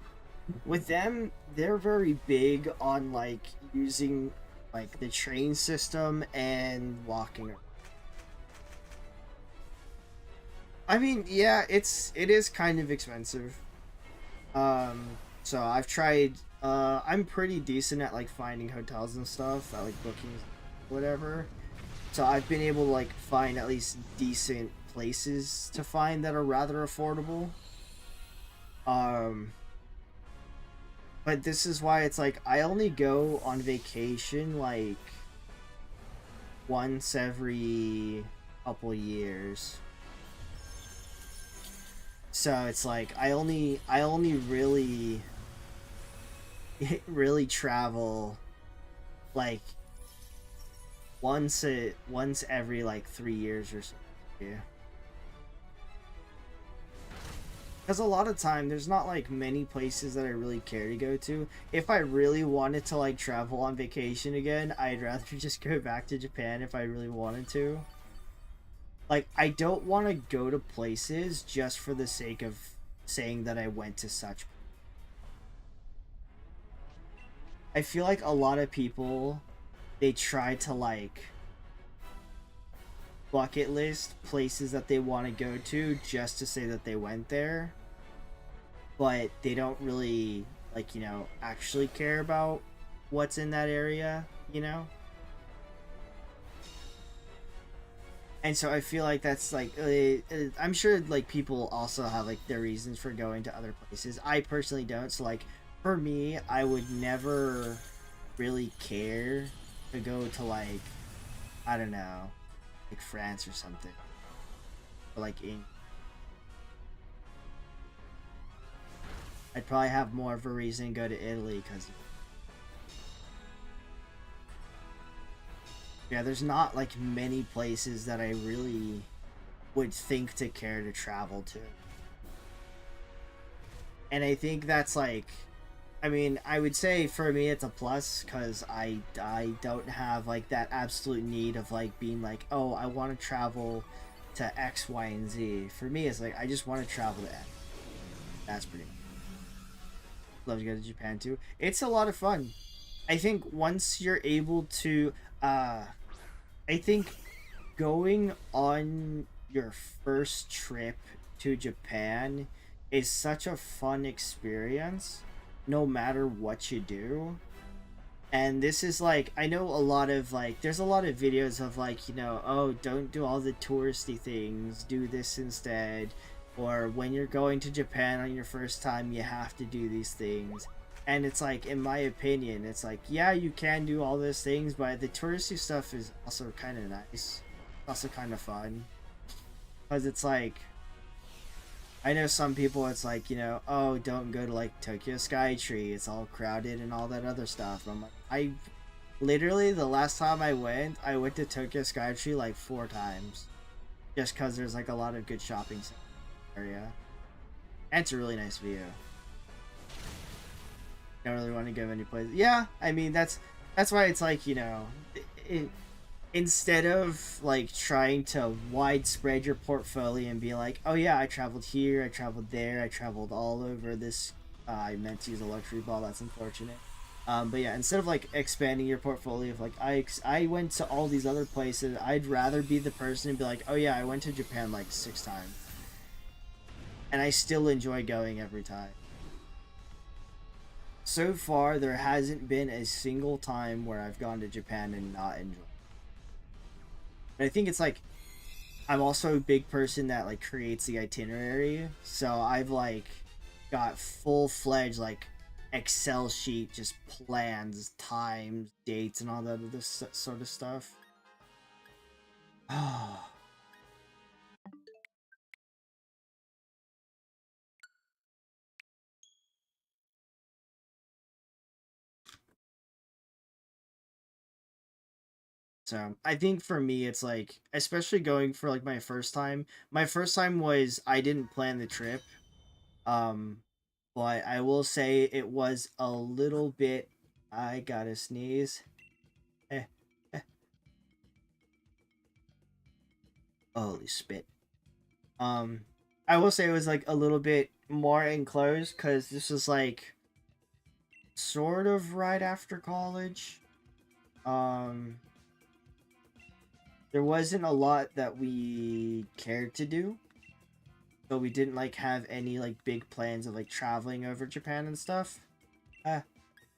they're very big on like using like the train system and walking. I mean, yeah, it is kind of expensive. So I've tried. I'm pretty decent at like finding hotels and stuff, at like bookings, whatever. So I've been able to like find at least decent places to find that are rather affordable. Um, but this is why it's like I only go on vacation like once every couple years. So it's like I only really travel like once every like 3 years or so. Yeah. Because a lot of time there's not like many places that I really care to go to. If I really wanted to like travel on vacation again, I'd rather just go back to Japan if I really wanted to. Like, I don't want to go to places just for the sake of saying that I went to such. I feel like a lot of people, they try to, like, bucket list places that they want to go to just to say that they went there. But they don't really, like, actually care about what's in that area, you know? And so I feel like that's like I'm sure like people also have like their reasons for going to other places. I personally don't. So like for me, I would never really care to go to like I don't know, like France or something. Or like I'd probably have more of a reason to go to Italy because yeah, there's not like many places that I really would think to care to travel to. And I think that's like I mean, I would say for me it's a plus cuz I don't have like that absolute need of like being like, "Oh, I want to travel to X, Y, and Z." For me it's like I just want to travel to X. That's pretty much. Love to go to Japan too. It's a lot of fun. I think once you're able to I think going on your first trip to Japan is such a fun experience no matter what you do. And this is like I know a lot of like there's a lot of videos of like, oh, don't do all the touristy things, do this instead. Or when you're going to Japan on your first time, you have to do these things. And it's like, in my opinion, it's like, yeah, you can do all those things, but the touristy stuff is also kind of nice. Also kind of fun. Because it's like, I know some people, it's like, you know, oh, don't go to like Tokyo Skytree, it's all crowded and all that other stuff. I'm like, I literally, the last time I went to Tokyo Skytree like 4 times, just because there's like a lot of good shopping area, and it's a really nice view. Don't really want to go any place. Yeah, I mean that's why it's like, you know, it, instead of like trying to widespread your portfolio and be like, oh yeah, I traveled here, I traveled there, I traveled all over this. I meant to use a luxury ball. That's unfortunate. But yeah, instead of like expanding your portfolio of like I went to all these other places, I'd rather be the person and be like, oh yeah, I went to Japan like 6 times, and I still enjoy going every time. So far, there hasn't been a single time where I've gone to Japan and not enjoyed. But I think it's like I'm also a big person that like creates the itinerary, so I've like got full fledged like Excel sheet, just plans, times, dates, and all that other sort of stuff. So I think for me, it's like, especially going for like my first time. My first time was I didn't plan the trip. Um, but I will say it was a little bit. I gotta sneeze. Eh, eh. Holy spit. Um, I will say it was like a little bit more enclosed because this was like sort of right after college. Um, there wasn't a lot that we cared to do, so we didn't like have any like big plans of like traveling over Japan and stuff. Ah,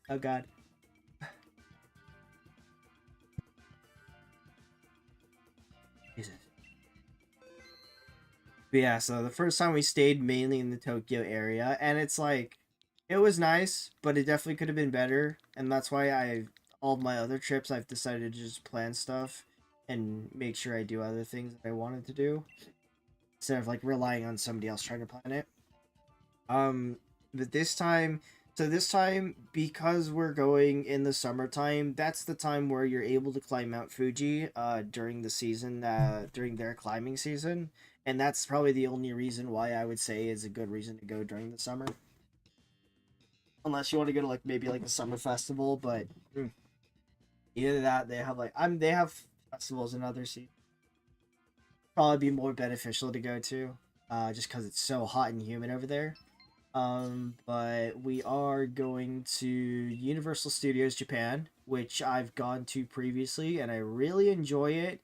oh god. Jesus. But yeah, so the first time we stayed mainly in the Tokyo area, and it's like it was nice, but it definitely could have been better, and that's why all of my other trips I've decided to just plan stuff and make sure I do other things that I wanted to do instead of like relying on somebody else trying to plan it. Um, but this time, so this time, because we're going in the summertime, that's the time where you're able to climb Mount Fuji during the season, during their climbing season. And that's probably the only reason why I would say is a good reason to go during the summer. Unless you want to go to like maybe like a summer festival, but either that they have like they have festivals in other seasons. Probably be more beneficial to go to, just because it's so hot and humid over there. But we are going to Universal Studios Japan, which I've gone to previously, and I really enjoy it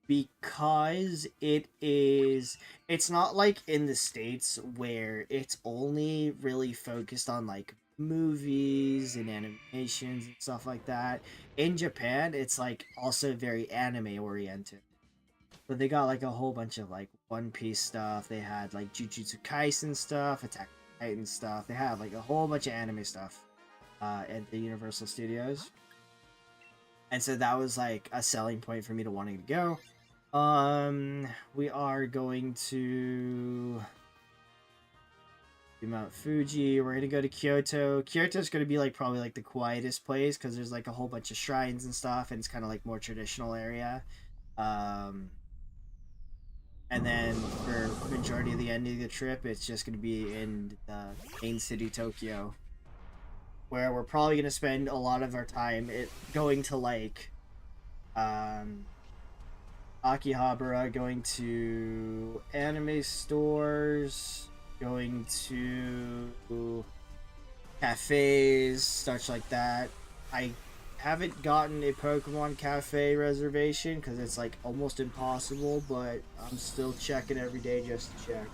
because it's not like in the States where it's only really focused on like movies and animations and stuff like that. In Japan, it's like also very anime oriented. But they got like a whole bunch of like One Piece stuff. They had like Jujutsu Kaisen stuff, Attack on Titan stuff. They have like a whole bunch of anime stuff at the Universal Studios. And so that was like a selling point for me to wanting to go. We are going to Mount Fuji. We're gonna go to Kyoto. Kyoto's gonna be like probably like the quietest place because there's like a whole bunch of shrines and stuff, and it's kind of like more traditional area. Um, and then for majority of the end of the trip, it's just gonna be in the main city, Tokyo, where we're probably gonna spend a lot of our time going to like um Akihabara, going to anime stores, going to cafes, such like that. I haven't gotten a Pokemon Cafe reservation because it's like almost impossible, but I'm still checking every day just to check.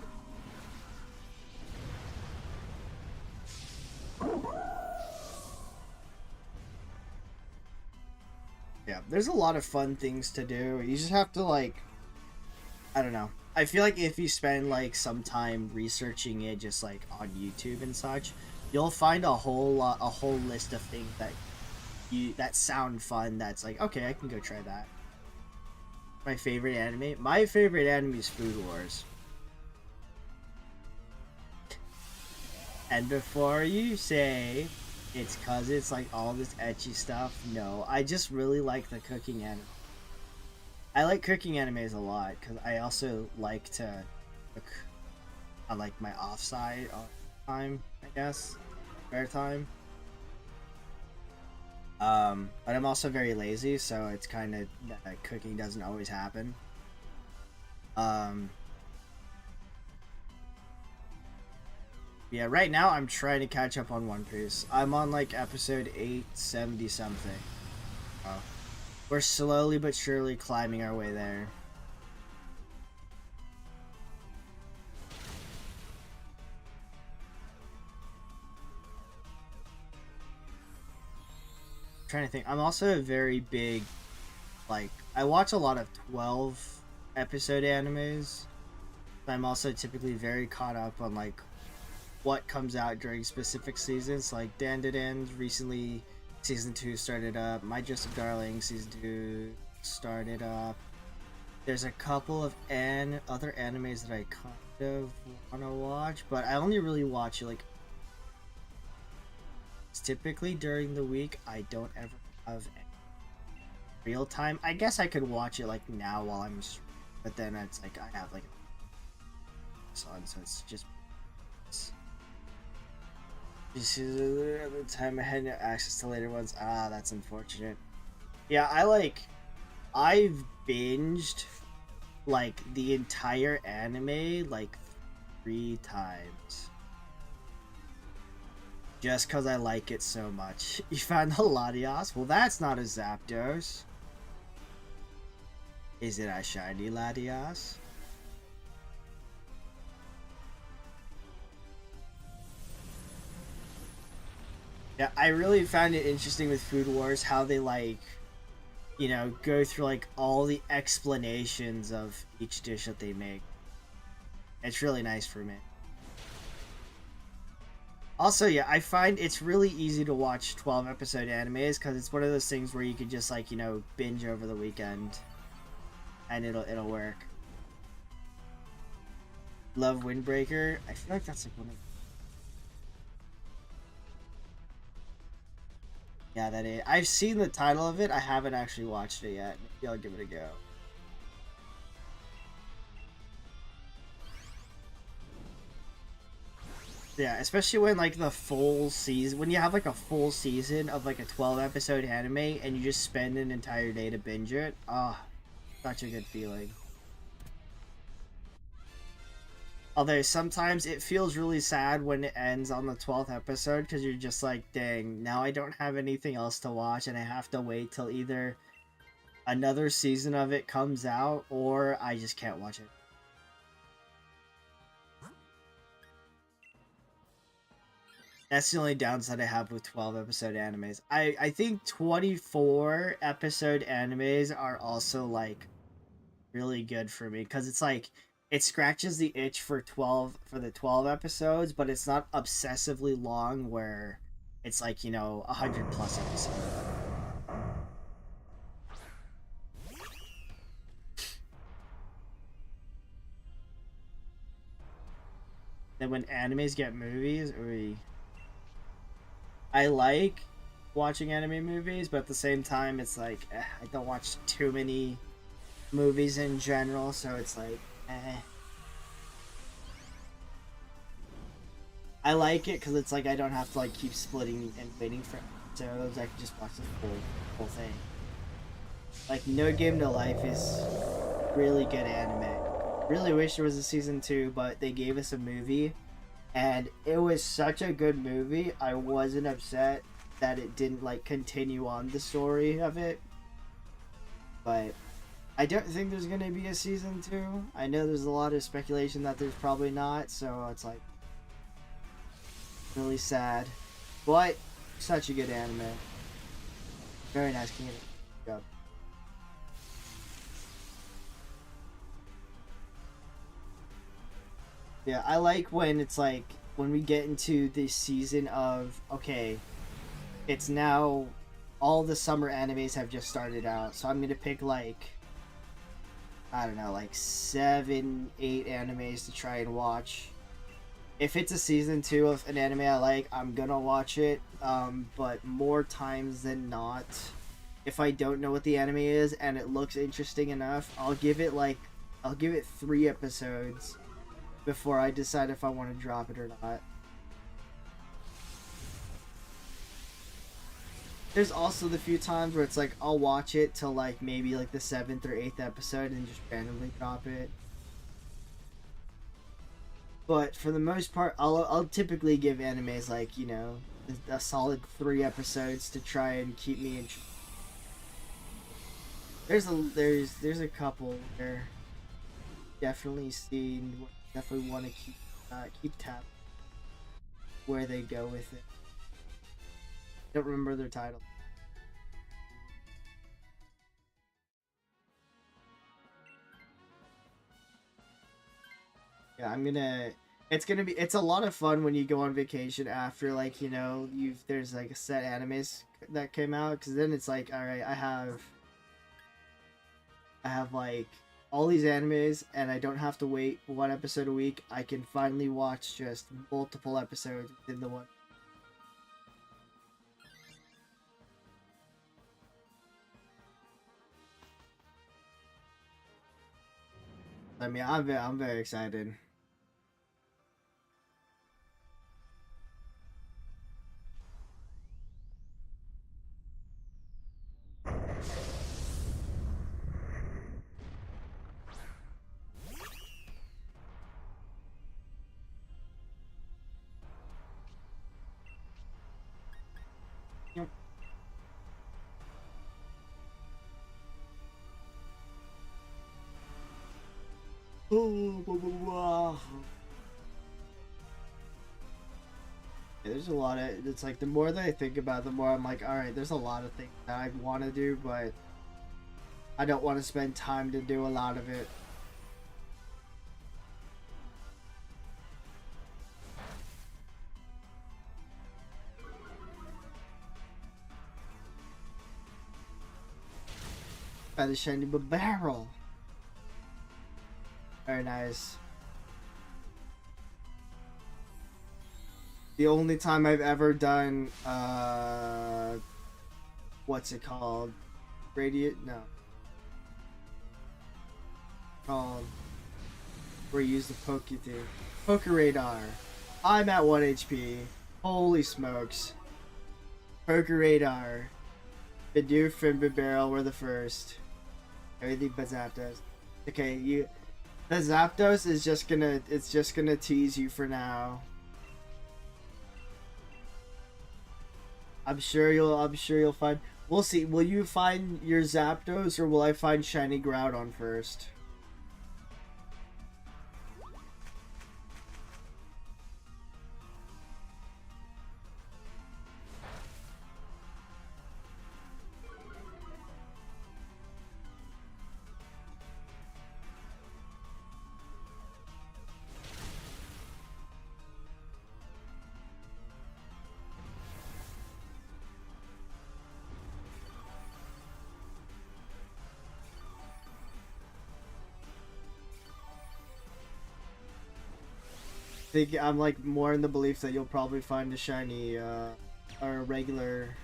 Yeah, there's a lot of fun things to do. You just have to like, I don't know. I feel like if you spend like some time researching it, just like on YouTube and such, you'll find a whole list of things that sound fun. That's like, okay, I can go try that. My favorite anime is Food Wars. And before you say it's cause it's like all this ecchi stuff, no, I just really like the cooking anime. I like cooking animes a lot because I also like to cook on like my offside time, I guess, spare time. But I'm also very lazy, so it's kind of cooking doesn't always happen. Um, yeah, right now I'm trying to catch up on One Piece. I'm on like episode 870 something. Oh. We're slowly but surely climbing our way there. I'm trying to think. I'm also a very big, like, I watch a lot of 12 episode animes. I'm also typically very caught up on like what comes out during specific seasons. Like Dan recently, season 2 started up. My Joseph Darling season 2 started up. There's a couple of other animes that I kind of want to watch, but I only really watch it like typically during the week. I don't ever have any real time. I guess I could watch it like now while I'm, but then it's like I have like on, so it's just. This is the time I had no access to later ones. Ah, that's unfortunate. Yeah, I've binged like the entire anime like 3 times. Just because I like it so much. You found the Latios? Well, that's not a Zapdos. Is it a shiny Latios? Yeah, I really found it interesting with Food Wars how they like, you know, go through like all the explanations of each dish that they make. It's really nice for me. Also, yeah, I find it's really easy to watch 12 episode animes because it's one of those things where you could just like, you know, binge over the weekend and it'll work. Love Windbreaker. I feel like that's like one of. Yeah, that is. I've seen the title of it. I haven't actually watched it yet. Maybe I'll give it a go. Yeah, especially when like the full season, when you have like a full season of like a 12 episode anime and you just spend an entire day to binge it. Ah, oh, such a good feeling. Although sometimes it feels really sad when it ends on the 12th episode because you're just like, dang, now I don't have anything else to watch and I have to wait till either another season of it comes out or I just can't watch it. That's the only downside I have with 12 episode animes. I think 24 episode animes are also like really good for me because it's like it scratches the itch for 12 for the 12 episodes, but it's not obsessively long where it's like, you know, 100 plus episodes. Then when animes get movies, I like watching anime movies, but at the same time, it's like I don't watch too many movies in general, so it's like, eh. I like it because it's like I don't have to like keep splitting and waiting for episodes. I can just watch the whole thing. Like No Game No Life is really good anime. Really wish there was a season 2, but they gave us a movie, and it was such a good movie. I wasn't upset that it didn't like continue on the story of it, but I don't think there's gonna be a season 2. I know there's a lot of speculation that there's probably not, so it's like really sad, but such a good anime. Very nice. King of the Yeah, I like when it's like when we get into this season of okay, it's now all the summer animes have just started out, so I'm gonna pick like I don't know, like 7, 8 animes to try and watch. if it's a season 2 of an anime I like, I'm gonna watch it. But more times than not, if I don't know what the anime is and it looks interesting enough, I'll give it 3 episodes before I decide if I want to drop it or not. There's also the few times where it's like I'll watch it till like maybe like the 7th or 8th episode and just randomly drop it. But for the most part, I'll typically give animes like, you know, a solid 3 episodes to try and keep me in. There's a couple where definitely want to keep tab where they go with it. I don't remember their title. Yeah, it's a lot of fun when you go on vacation after, like, you know, there's like a set animes that came out, because then it's like, all right, I have like all these animes and I don't have to wait 1 episode a week. I can finally watch just multiple episodes within the one. I mean, I'm very excited. Yep. Yeah, there's a lot of, it's like the more that I think about it, the more I'm like, all right, there's a lot of things that I want to do, but I don't want to spend time to do a lot of it. By the shiny barrel. Very nice. The only time I've ever done, what's it called? Radiant? No. Called, where you use the Poke Radar. I'm at 1 HP. Holy smokes. Poke Radar. Bidoof and Bibarel were the first. Everything but Zapdos. Okay, the Zapdos is just gonna tease you for now. I'm sure you'll find. We'll see. Will you find your Zapdos, or will I find shiny Groudon first? I'm like more in the belief that you'll probably find a shiny, or a regular.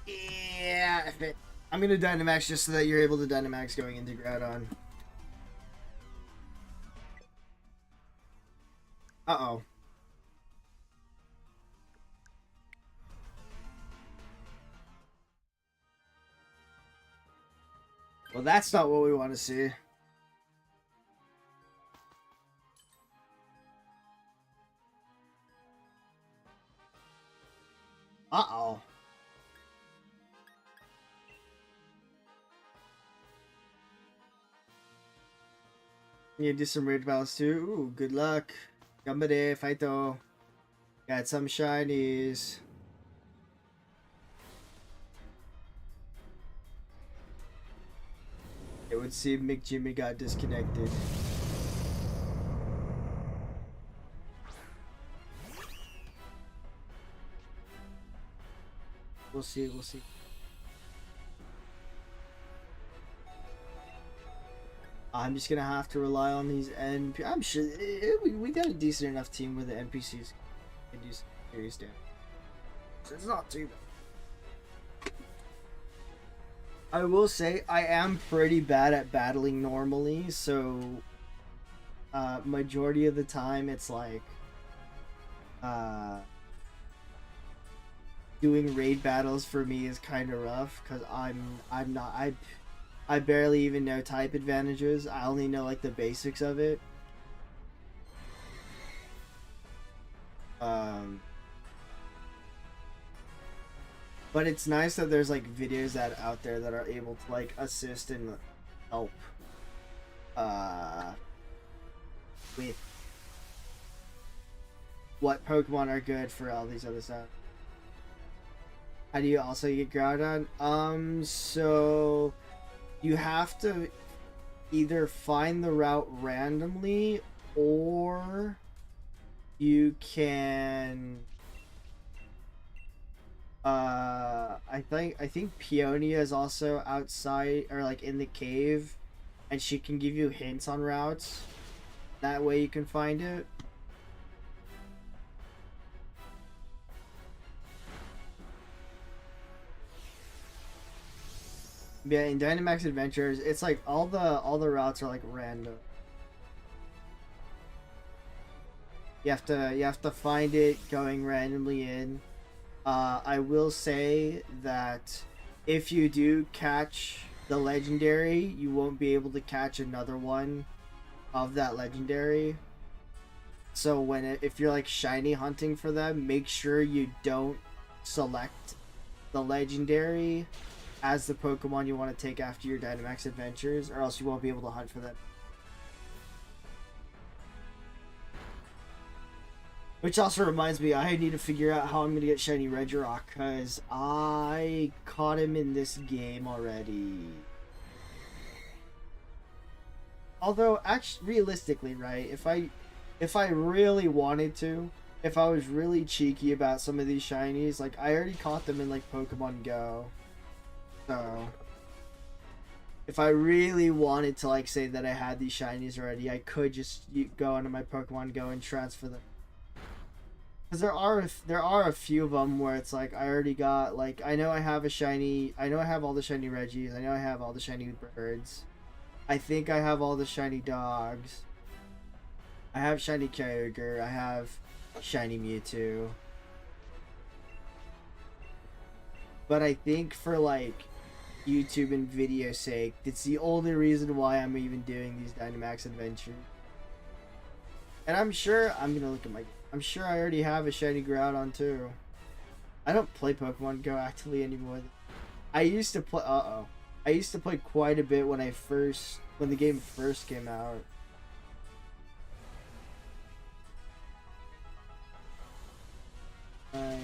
Yeah, I'm gonna Dynamax just so that you're able to Dynamax going into Groudon. Uh-oh. Well, that's not what we want to see. Uh-oh. You do some raid battles too? Ooh, good luck. Gambare, Fighto. Got some shinies. It would seem McJimmy got disconnected. We'll see, we'll see. I'm just gonna have to rely on these NP. I'm sure we got a decent enough team with the NPCs can do some serious damage. So it's not too bad. I will say I am pretty bad at battling normally, so majority of the time it's like doing raid battles for me is kind of rough because I'm not I barely even know type advantages. I only know like the basics of it. But it's nice that there's like videos that out there that are able to like assist and help with what Pokemon are good for all these other stuff. How do you also get Groudon? So you have to either find the route randomly or you can I think Peonia is also outside or like in the cave and she can give you hints on routes. That way you can find it. Yeah, in Dynamax Adventures, it's like all the routes are like random. You have to find it going randomly in. I will say that if you do catch the legendary, you won't be able to catch another one of that legendary. So if you're like shiny hunting for them, make sure you don't select the legendary as the Pokemon you want to take after your Dynamax Adventures, or else you won't be able to hunt for them. Which also reminds me, I need to figure out how I'm going to get Shiny Regirock, because I caught him in this game already. Although, actually, realistically, right, if I really wanted to, if I was really cheeky about some of these shinies, like, I already caught them in, like, Pokemon Go. So, if I really wanted to, like, say that I had these shinies already, I could just go into my Pokemon Go and transfer them. Because there are a few of them where it's like I already got like I know I have all the shiny Reggies, I know I have all the shiny birds, I think I have all the shiny dogs, I have shiny Kyogre, I have shiny Mewtwo, but I think for like YouTube and video sake, it's the only reason why I'm even doing these Dynamax adventures. And I'm sure I'm gonna look at my. I'm sure I already have a shiny Groudon too. I don't play Pokemon Go actively anymore. I used to play. I used to play quite a bit when the game first came out. I.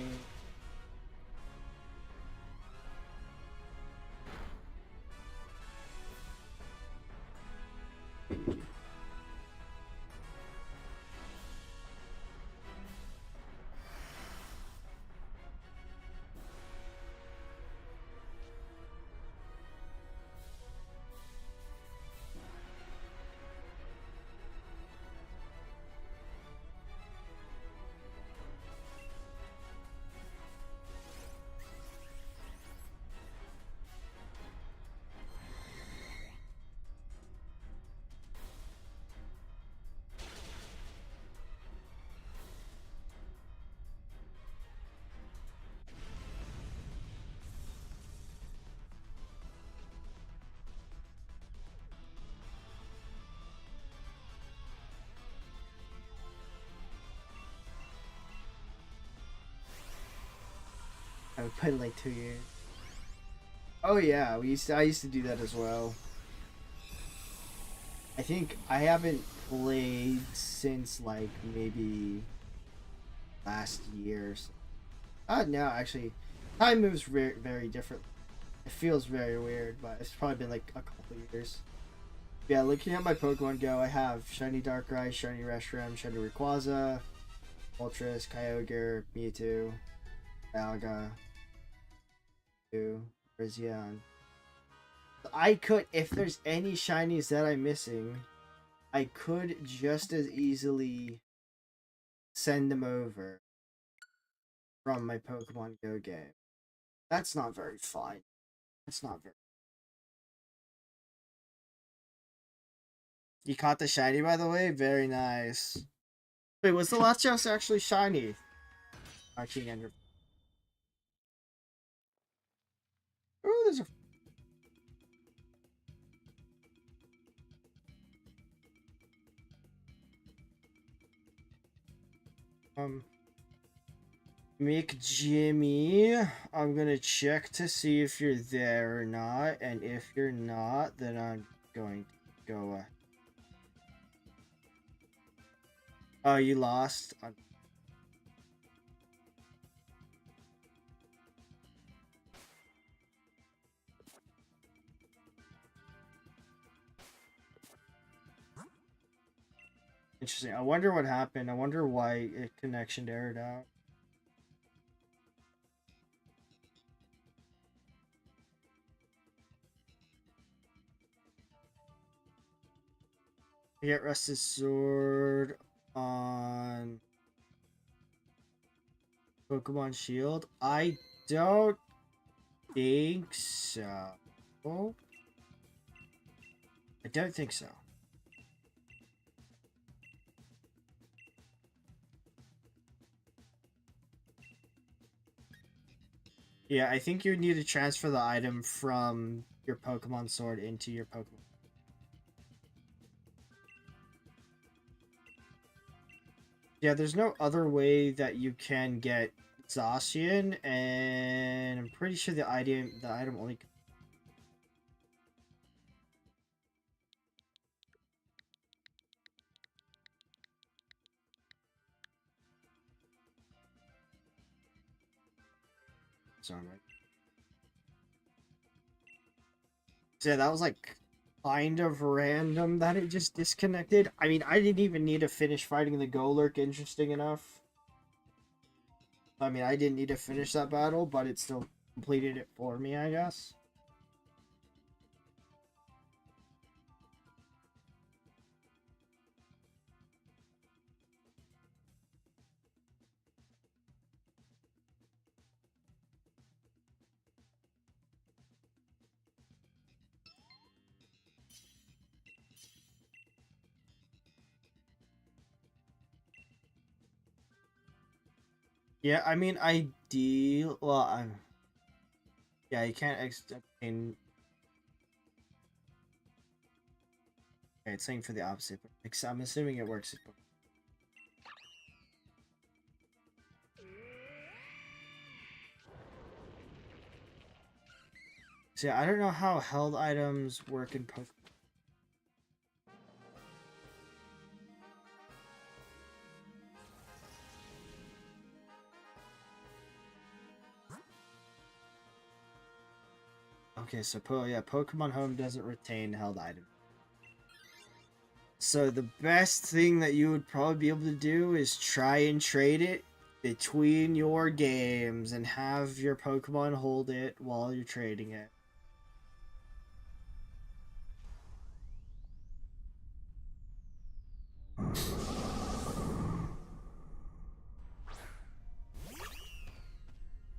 I've played in like 2 years. Oh yeah, I used to do that as well. I think I haven't played since like maybe last year. No, actually, time moves very different. It feels very weird, but it's probably been like a couple years. Yeah, looking at my Pokemon Go, I have shiny Darkrai, shiny Reshiram, shiny Rayquaza, Moltres, Kyogre, Mewtwo, Alga, Rizzian. I could, if there's any shinies that I'm missing, I could just as easily send them over from my Pokemon Go game. That's not very fun. That's not very. You caught the shiny, by the way? Very nice. Wait, was the Latios actually shiny? I can't enter. Ooh, there's a. Mick Jimmy, I'm gonna check to see if you're there or not, and if you're not, then I'm going to go. Oh, you lost. Interesting. I wonder what happened. I wonder why it connection errored out. I get Rusted Sword on Pokemon Shield. I don't think so. I don't think so. Yeah, I think you need to transfer the item from your Pokemon Sword into your Pokemon. Yeah, there's no other way that you can get Zacian, and I'm pretty sure the item only. Sorry. So yeah, that was like kind of random that it just disconnected. I mean, I didn't even need to finish fighting the Golurk interesting enough. I mean, I didn't need to finish that battle, but it still completed it for me, I guess. Yeah, I mean, ideal. Well, yeah, you can't obtain. Okay, it's saying for the opposite, but I'm assuming it works. So yeah, I don't know how held items work in Pokemon. Okay, so yeah, Pokemon Home doesn't retain held items. So the best thing that you would probably be able to do is try and trade it between your games and have your Pokemon hold it while you're trading it.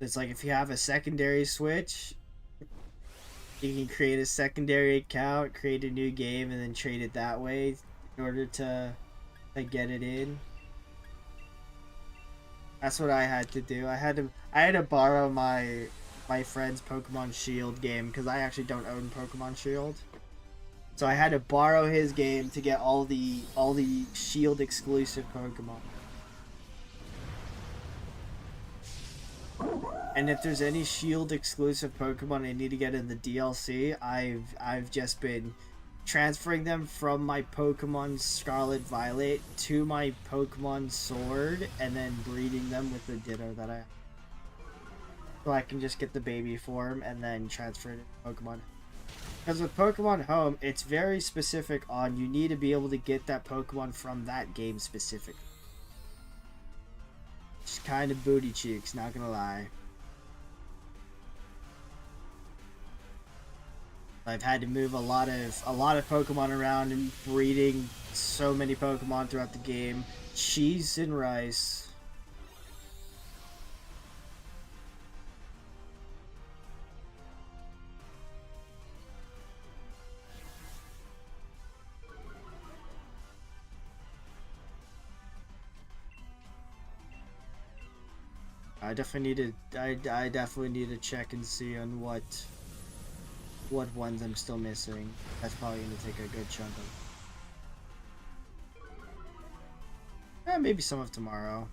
It's like if you have a secondary Switch, you can create a secondary account, create a new game, and then trade it that way in order to get it in. That's what I had to do. I had to borrow my friend's Pokemon Shield game because I actually don't own Pokemon Shield. So I had to borrow his game to get all the Shield exclusive Pokemon. And if there's any Shield exclusive Pokemon I need to get in the DLC, I've just been transferring them from my Pokemon Scarlet Violet to my Pokemon Sword and then breeding them with the Ditto that I have. So I can just get the baby form and then transfer it to Pokemon. Because with Pokemon Home, it's very specific on you need to be able to get that Pokemon from that game specifically. It's kind of booty cheeks, not gonna lie. I've had to move a lot of Pokemon around and breeding so many Pokemon throughout the game. Cheese and rice. I definitely need to. I definitely need to check and see on what ones I'm still missing. That's probably gonna take a good chunk of. Maybe some of tomorrow.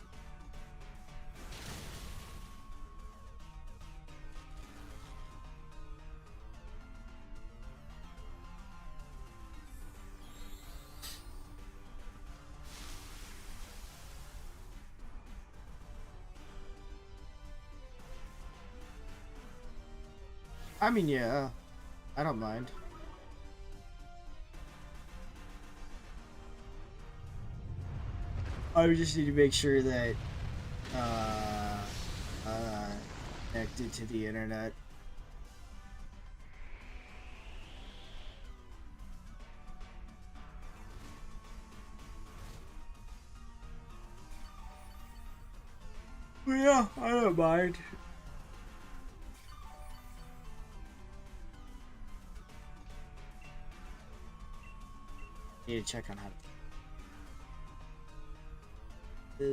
I mean, yeah, I don't mind. I just need to make sure that uh, uh, connected to the internet. But yeah, I don't mind. Need to check on how. But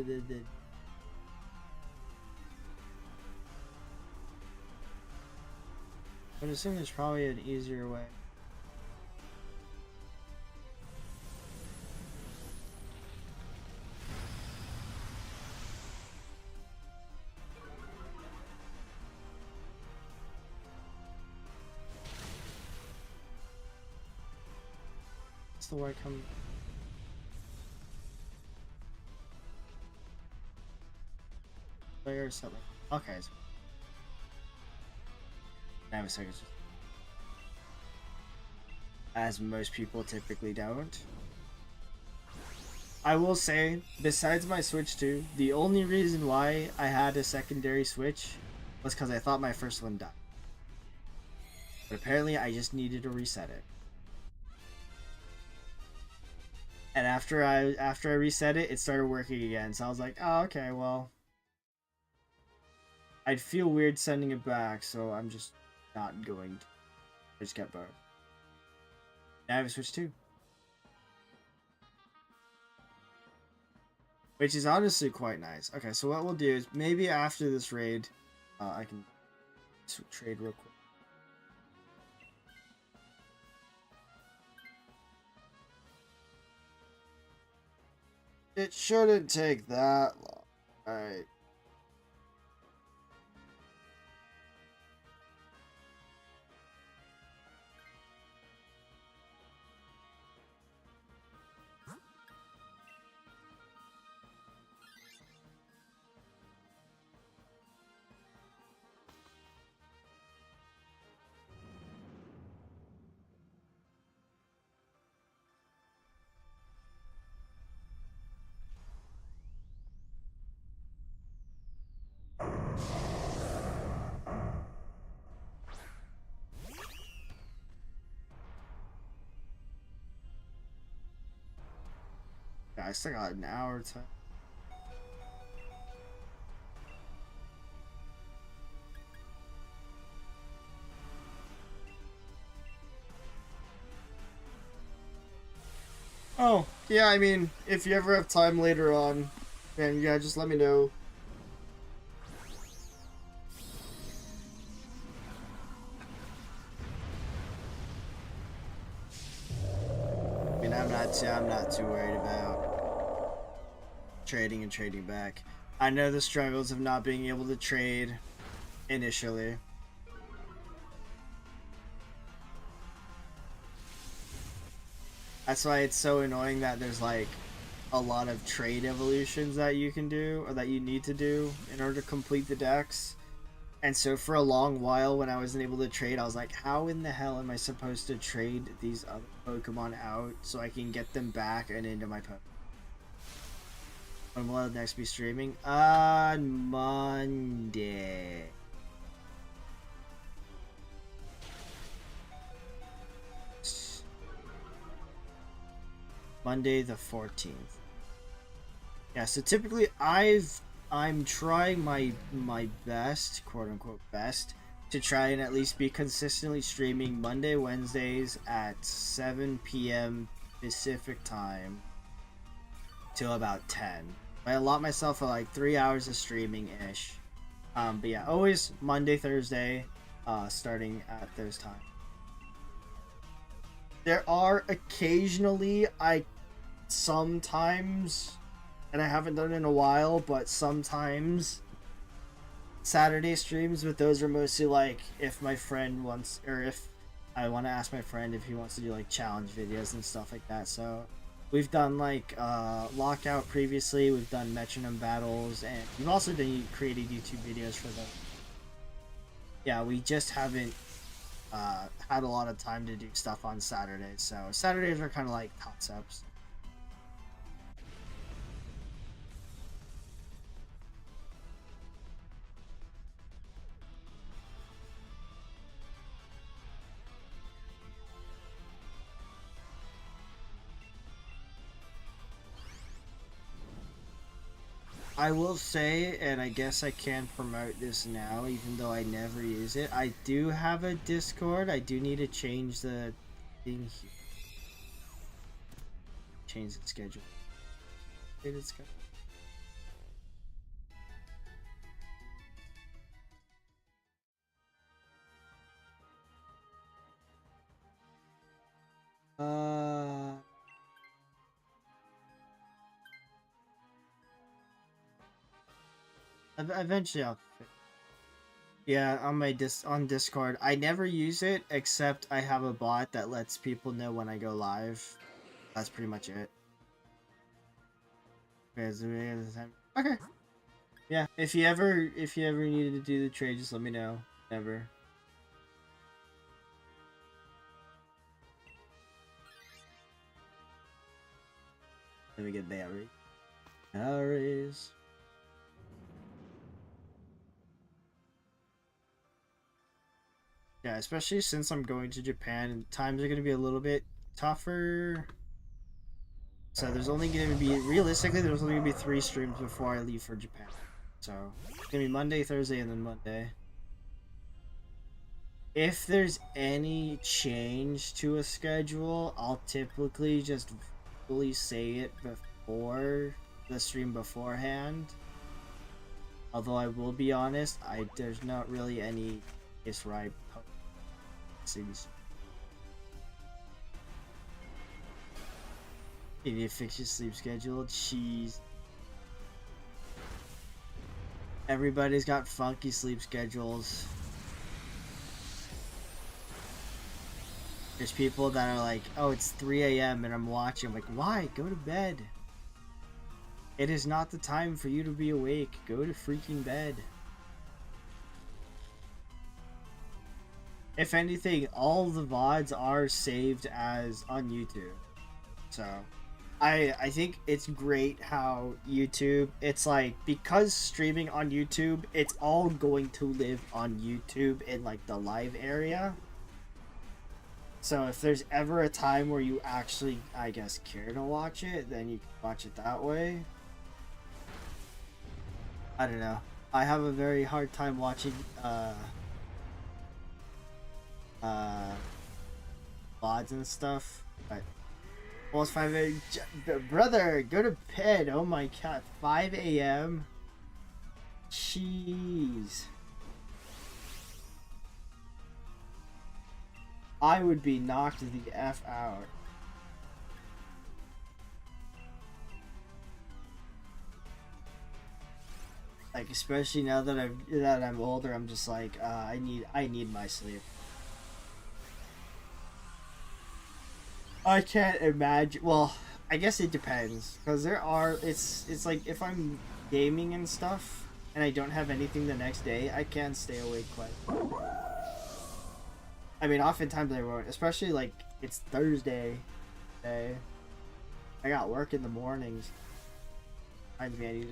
I assume there's probably an easier way. What's the way come? Player something. Okay. So I have a second. As most people typically don't. I will say, besides my Switch 2, the only reason why I had a secondary Switch was because I thought my first one died. But apparently I just needed to reset it. And after I reset it, it started working again. So I was like, oh, okay, well. I'd feel weird sending it back, so I'm just not going to. I just got both. Now I have a Switch 2. Which is honestly quite nice. Okay, so what we'll do is maybe after this raid, I can trade real quick. It shouldn't take that long. Alright. Yeah, I still got an hour time. Oh, yeah, I mean, if you ever have time later on, then yeah, just let me know. I mean, I'm not too worried about trading and trading back. I know the struggles of not being able to trade initially. That's why it's so annoying that there's like a lot of trade evolutions that you can do or that you need to do in order to complete the decks. And so for a long while when I wasn't able to trade, I was like, how in the hell am I supposed to trade these other Pokemon out so I can get them back and into my Pokemon? When will I next be streaming? On Monday. Monday the 14th. Yeah, so typically I'm trying my best, quote unquote best, to try and at least be consistently streaming Monday, Wednesdays at 7 p.m. Pacific time till about 10. I allot myself for like 3 hours of streaming ish. But yeah, always Monday, Thursday, starting at those times. There are occasionally sometimes, and I haven't done it in a while, but sometimes Saturday streams, but those are mostly like if my friend wants, or if I want to ask my friend if he wants to do like challenge videos and stuff like that. So we've done like Lockout previously, we've done Metronome battles, and we've also created YouTube videos for them. Yeah, we just haven't had a lot of time to do stuff on Saturdays, so Saturdays are kind of like concepts. I will say, and I guess I can promote this now, even though I never use it. I do have a Discord. I do need to change the thing here. Change the schedule. It's got. Eventually I'll. Yeah, on my on Discord, I never use it except I have a bot that lets people know when I go live. That's pretty much it. Okay. Yeah, if you ever needed to do the trade, just let me know. Never. Let me get Barry. Barry's. Yeah, especially since I'm going to Japan, times are going to be a little bit tougher. So there's only going to be, realistically, there's only going to be 3 streams before I leave for Japan. So it's going to be Monday, Thursday, and then Monday. If there's any change to a schedule, I'll typically just fully say it before the stream beforehand. Although I will be honest, there's not really any case where I seems. You need to fix your sleep schedule. Jeez. Everybody's got funky sleep schedules. There's people that are like, oh, it's 3 a.m. and I'm watching. I'm like, why? Go to bed. It is not the time for you to be awake. Go to freaking bed. If anything, all the VODs are saved as on YouTube. So I think it's great how YouTube, it's like, because streaming on YouTube, it's all going to live on YouTube in like the live area. So if there's ever a time where you actually, I guess, care to watch it, then you can watch it that way. I don't know. I have a very hard time watching VODs and stuff, but almost 5 a.m. Brother, go to bed. Oh my god, 5 a.m. Jeez. I would be knocked the F out. Like, especially now that I'm older, I'm just like, I need my sleep. I can't imagine. Well, I guess it depends, because it's like if I'm gaming and stuff and I don't have anything the next day, I can stay awake quite. I mean, oftentimes I won't, especially like it's Thursday day. I got work in the mornings. I need to.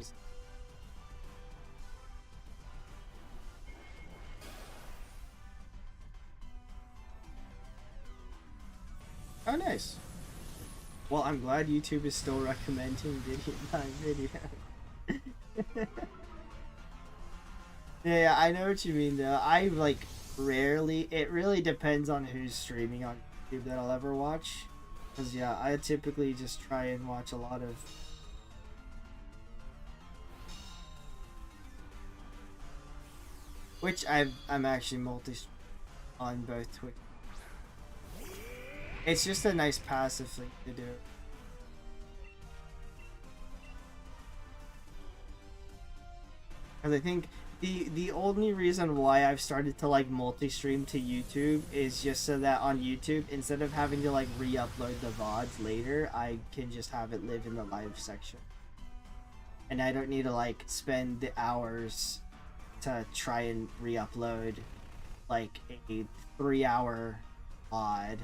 Oh, nice. Well, I'm glad YouTube is still recommending my video. Yeah, I know what you mean though. I like rarely. It really depends on who's streaming on YouTube that I'll ever watch. Cause yeah, I typically just try and watch a lot of. Which I'm actually multi on both Twitch. It's just a nice passive thing to do. Cause I think the only reason why I've started to like multi-stream to YouTube is just so that on YouTube, instead of having to like re-upload the VODs later, I can just have it live in the live section. And I don't need to like spend the hours to try and re-upload like a 3-hour VOD.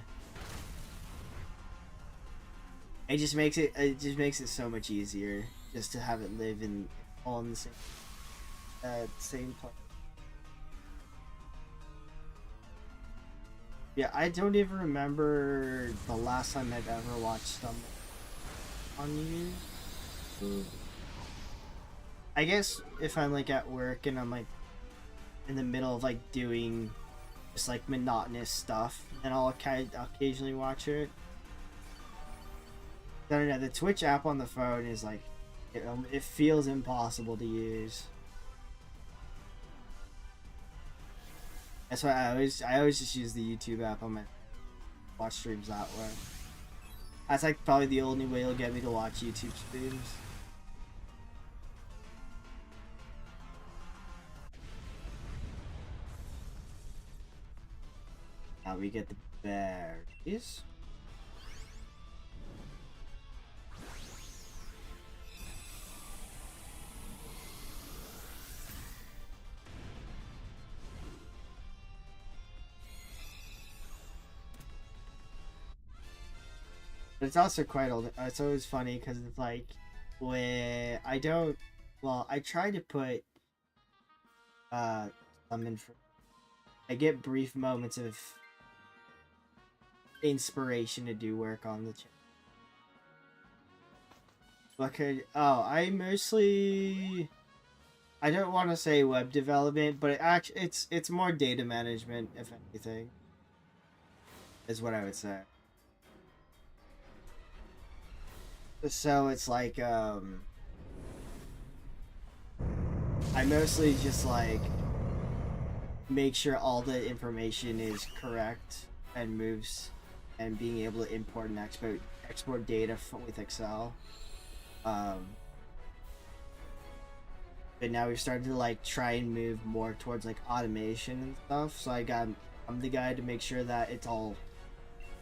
It just makes it so much easier just to have it live in all in the same place. Yeah, I don't even remember the last time I've ever watched something on YouTube. I guess if I'm like at work and I'm like in the middle of like doing just like monotonous stuff, then I'll occasionally watch it. I don't know, the Twitch app on the phone is like, it feels impossible to use. That's why I always just use the YouTube app on my watch streams that way. That's like probably the only way you'll get me to watch YouTube streams. Now we get the berries. But it's also quite old. It's always funny because it's like when I don't. Well, I try to put some info. I get brief moments of inspiration to do work on the channel. Okay. Oh, I mostly. I don't want to say web development, but it's more data management, if anything. Is what I would say. So it's like I mostly just like make sure all the information is correct and moves, and being able to import and export data with Excel. But now we've started to like try and move more towards like automation and stuff. So I'm the guy to make sure that it's all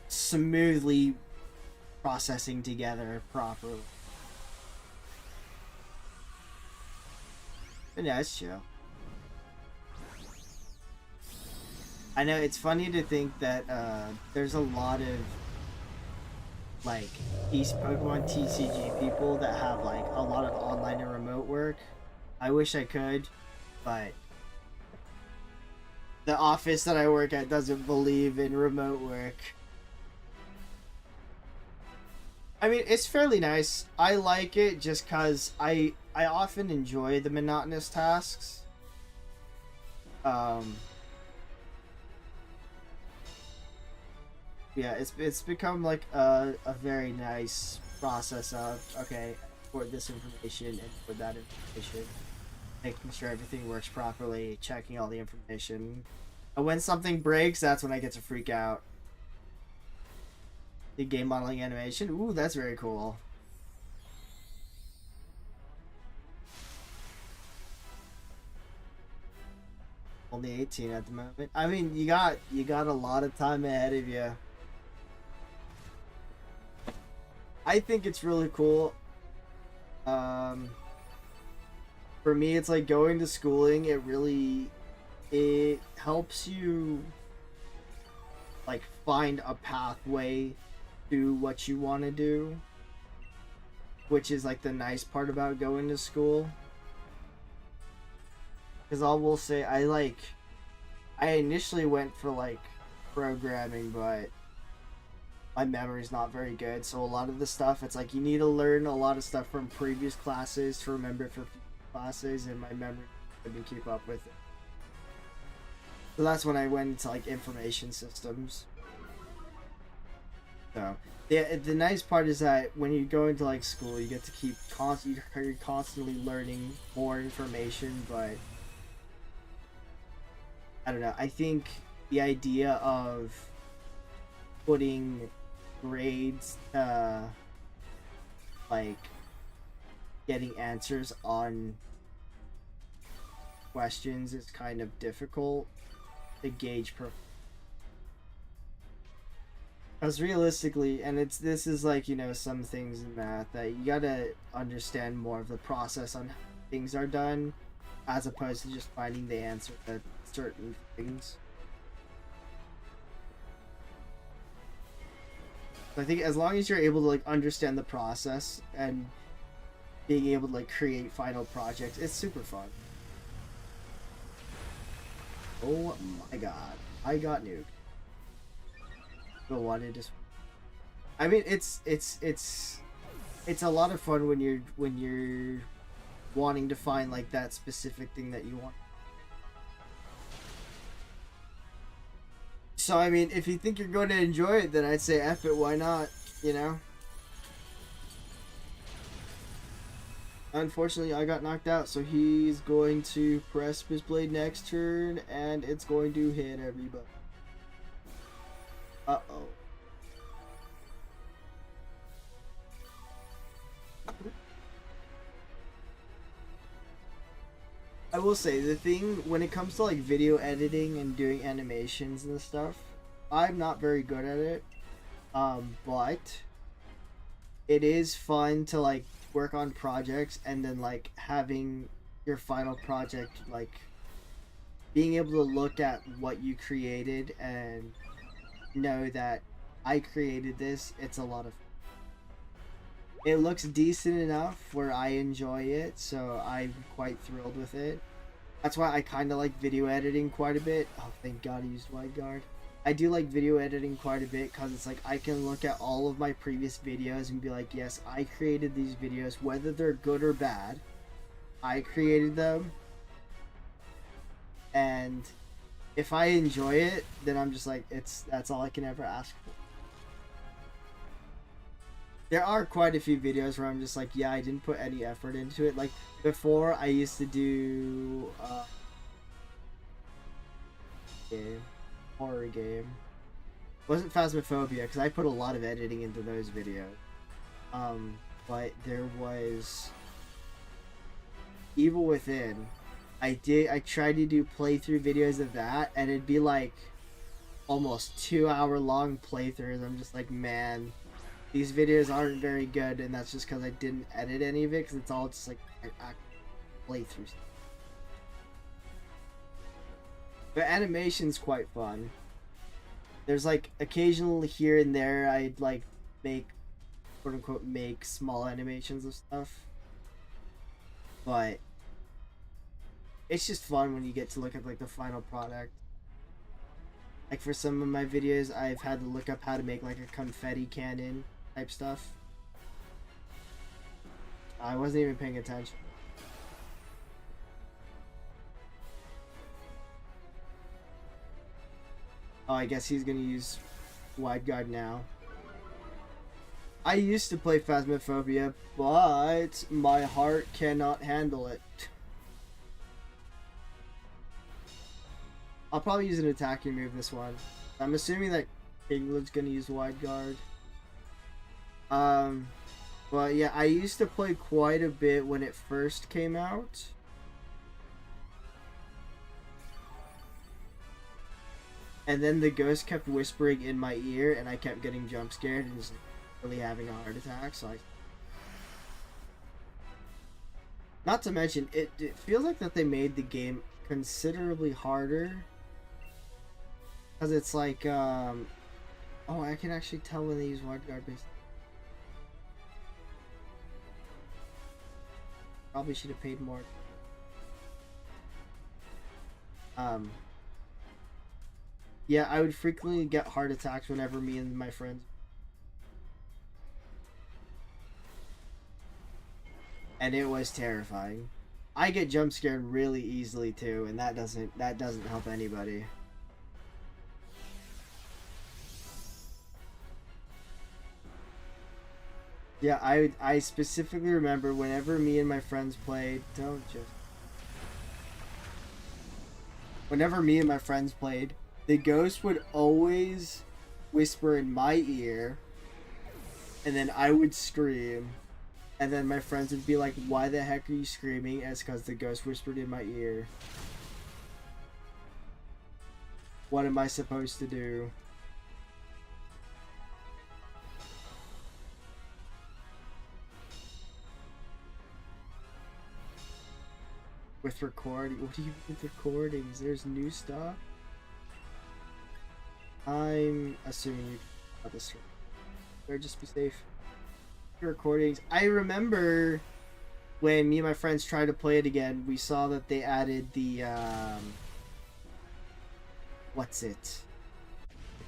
smoothly processing together properly. But yeah, it's chill. I know it's funny to think that there's a lot of like Pokemon TCG people that have like a lot of online and remote work. I wish I could, but the office that I work at doesn't believe in remote work. I mean, it's fairly nice. I like it just because I often enjoy the monotonous tasks. Yeah, it's become like a very nice process of, okay, for this information and for that information, making sure everything works properly, checking all the information. And when something breaks, that's when I get to freak out. The game modeling animation. Ooh, that's very cool. Only 18 at the moment. I mean, you got a lot of time ahead of you. I think it's really cool. For me, it's like going to schooling. It helps you like find a pathway to what you want to do, which is like the nice part about going to school. Because I will say, I initially went for like programming, but my memory's not very good. So a lot of the stuff, it's like you need to learn a lot of stuff from previous classes to remember it for future classes, and my memory couldn't keep up with it. So that's when I went into like information systems. So the nice part is that when you go into like school, you get to keep you're constantly learning more information. But I don't know. I think the idea of putting grades, like getting answers on questions is kind of difficult to gauge because realistically, and this is like, you know, some things in math that you gotta understand more of the process on how things are done as opposed to just finding the answer to certain things. So I think as long as you're able to like understand the process and being able to like create final projects, it's super fun. Oh my god, I got nuked. But wanted to. I mean, it's a lot of fun when you're wanting to find like that specific thing that you want. So I mean, if you think you're going to enjoy it, then I'd say F it. Why not? You know. Unfortunately, I got knocked out, so he's going to press his blade next turn, and it's going to hit everybody. Uh-oh. I will say, the thing, when it comes to like video editing and doing animations and stuff, I'm not very good at it. But it is fun to like work on projects and then like having your final project, like being able to look at what you created and know that I created this. It's a lot of fun. It looks decent enough where I enjoy it, so I'm quite thrilled with it. That's why I kind of like video editing quite a bit. Oh, thank God I used wide guard. I do like video editing quite a bit because it's like I can look at all of my previous videos and be like, yes, I created these videos, whether they're good or bad. I created them, and if I enjoy it, then I'm just like, that's all I can ever ask for. There are quite a few videos where I'm just like, yeah, I didn't put any effort into it. Like before, I used to do horror game. It wasn't Phasmophobia because I put a lot of editing into those videos. But there was Evil Within. I tried to do playthrough videos of that, and it'd be like almost 2-hour long playthroughs. I'm just like, man, these videos aren't very good, and that's just because I didn't edit any of it, because it's all just like playthroughs. But animation's quite fun. There's like occasionally here and there I'd like make, quote unquote, make small animations of stuff. But it's just fun when you get to look at like the final product. Like for some of my videos, I've had to look up how to make like a confetti cannon type stuff. I wasn't even paying attention. Oh, I guess he's gonna use wide guard now. I used to play Phasmophobia, but my heart cannot handle it. I'll probably use an attacking move this one. I'm assuming that Kingled's gonna use wide guard. But yeah, I used to play quite a bit when it first came out. And then the ghost kept whispering in my ear, and I kept getting jump scared and just really having a heart attack. So I, not to mention, it feels like that they made the game considerably harder. Because it's like, oh, I can actually tell when they use wide guard based. Probably should have paid more. Yeah, I would frequently get heart attacks whenever me and my friends. and it was terrifying. I get jump scared really easily too, and that doesn't help anybody. Yeah, I specifically remember whenever me and my friends played. Don't just. Whenever me and my friends played, the ghost would always whisper in my ear, and then I would scream, and then my friends would be like, "Why the heck are you screaming?" It's because the ghost whispered in my ear. What am I supposed to do? With recording? What do you mean with recordings? There's new stuff? I'm assuming you got this right. Better just be safe. Recordings. I remember when me and my friends tried to play it again, we saw that they added the, what's it?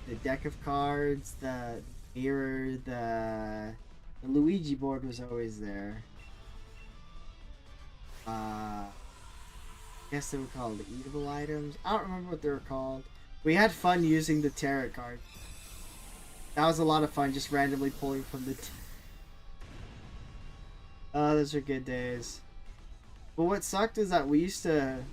The deck of cards, the mirror, the Luigi board was always there. I guess they were called the eatable items. I don't remember what they were called. We had fun using the tarot card. That was a lot of fun, just randomly pulling from the... Oh, those are good days. But what sucked is that we used to...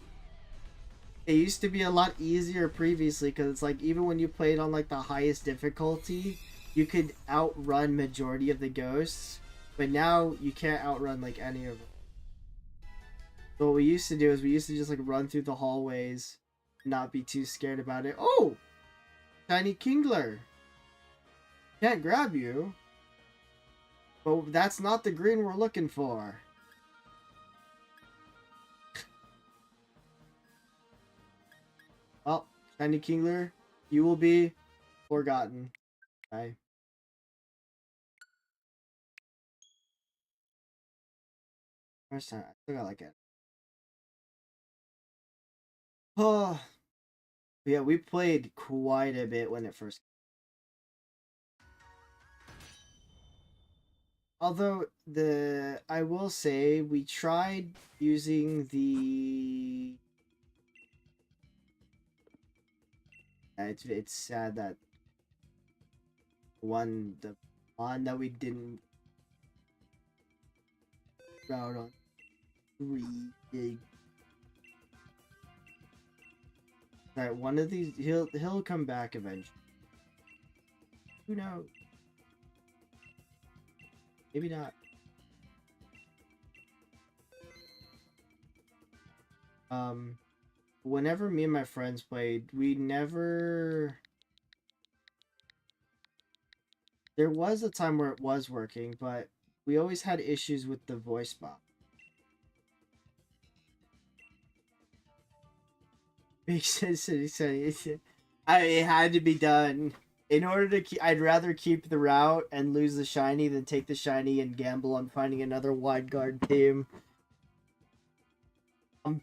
It used to be a lot easier previously, because it's like, even when you played on like the highest difficulty, you could outrun majority of the ghosts. But now, you can't outrun like any of them. So what we used to do is we used to just like run through the hallways, not be too scared about it. Oh! Tiny Kingler! Can't grab you. But that's not the green we're looking for. Well, Tiny Kingler, you will be forgotten. Bye. First time, I still got like it. Oh, yeah, we played quite a bit when it first. Although I will say we tried using the. It's sad that the one that we didn't route on 3 gig. Alright, one of these he'll come back eventually. Who knows? Maybe not. Whenever me and my friends played, we never... There was a time where it was working, but we always had issues with the voice box. Makes sense. It had to be done. In order to keep, I'd rather keep the route and lose the shiny than take the shiny and gamble on finding another wide guard team.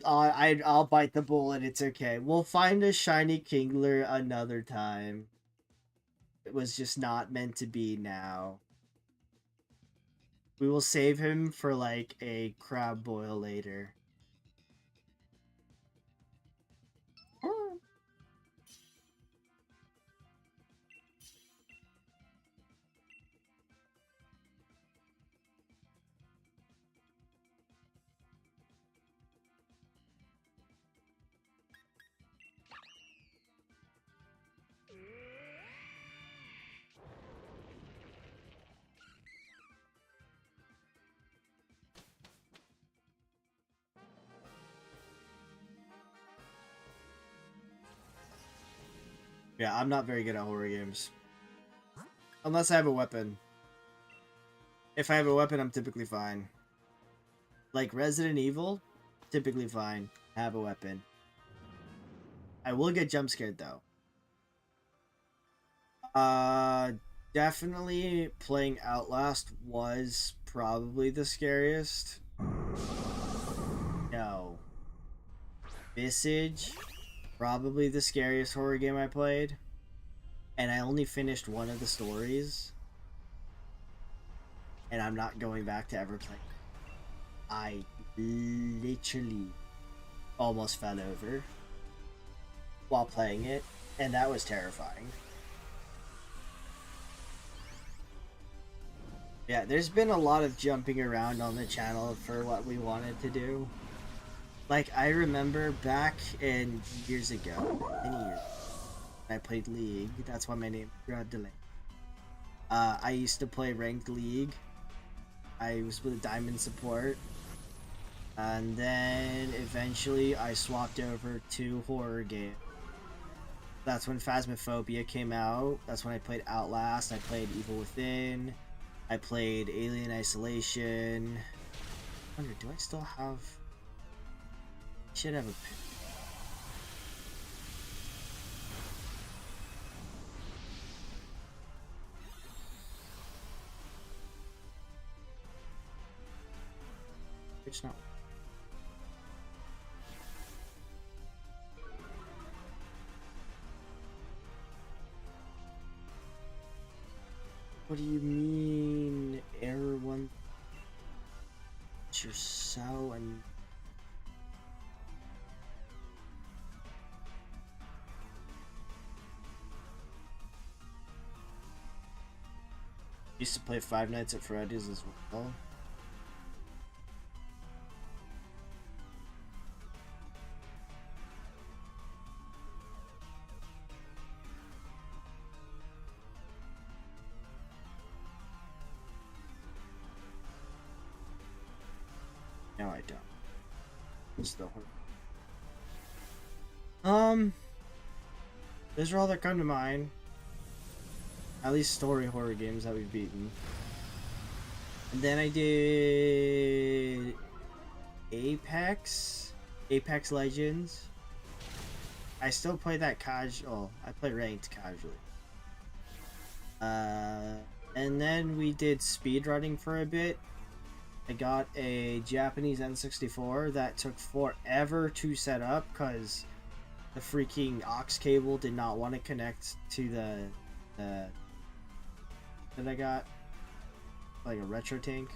I'll bite the bullet. It's okay. We'll find a shiny Kingler another time. It was just not meant to be now. We will save him for like a crab boil later. Yeah, I'm not very good at horror games. Unless I have a weapon. If I have a weapon, I'm typically fine. Like Resident Evil, typically fine. Have a weapon. I will get jump scared though. Definitely playing Outlast was probably the scariest. No. Visage, probably the scariest horror game I played. And I only finished one of the stories. And I'm not going back to ever play. I literally almost fell over while playing it, and that was terrifying. Yeah, there's been a lot of jumping around on the channel for what we wanted to do. Like, I remember back in years ago, many years, I played League. That's why my name is Groudon. I used to play ranked League. I was with a diamond support. And then eventually I swapped over to horror game. That's when Phasmophobia came out. That's when I played Outlast. I played Evil Within. I played Alien Isolation. I wonder, do I still have... I should have a pin. It's not. What do you mean, error one? It's your cell and... Used to play Five Nights at Freddy's as well. No, I don't. It's the horror. Those are all that come to mind. At least story horror games that we've beaten. And then I did Apex Legends. I still play that casual. I play ranked casually. And then we did speedrunning for a bit. I got a Japanese N64 that took forever to set up because the freaking aux cable did not want to connect to the that I got, like a retro tank.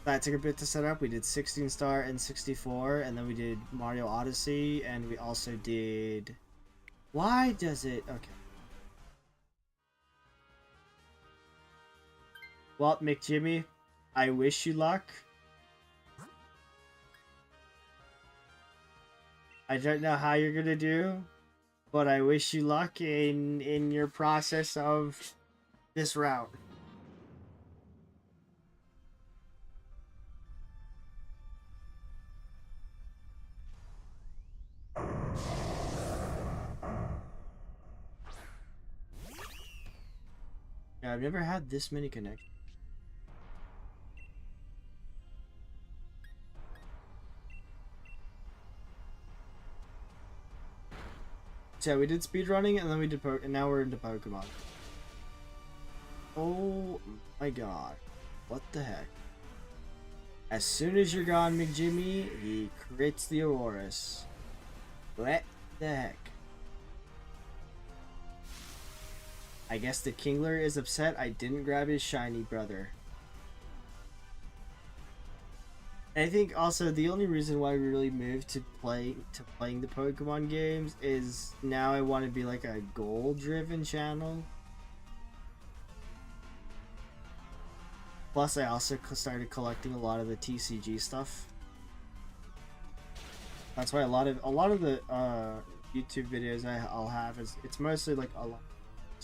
That took a bit to set up. We did 16 star N64, and then we did Mario Odyssey, and we also did... Why does it... Okay. Well, McJimmy, I wish you luck. I don't know how you're gonna do, but I wish you luck in your process of this route. Yeah, I've never had this many connections. So we did speedrunning, and then we did and now we're into Pokemon. Oh my god. What the heck? As soon as you're gone, McJimmy, he crits the Aurorus. What the heck? I guess the Kingler is upset I didn't grab his shiny brother. I think also the only reason why we really moved to playing the Pokemon games is now I want to be like a goal-driven channel. Plus, I also started collecting a lot of the TCG stuff. That's why a lot of the YouTube videos I'll have is it's mostly like a lot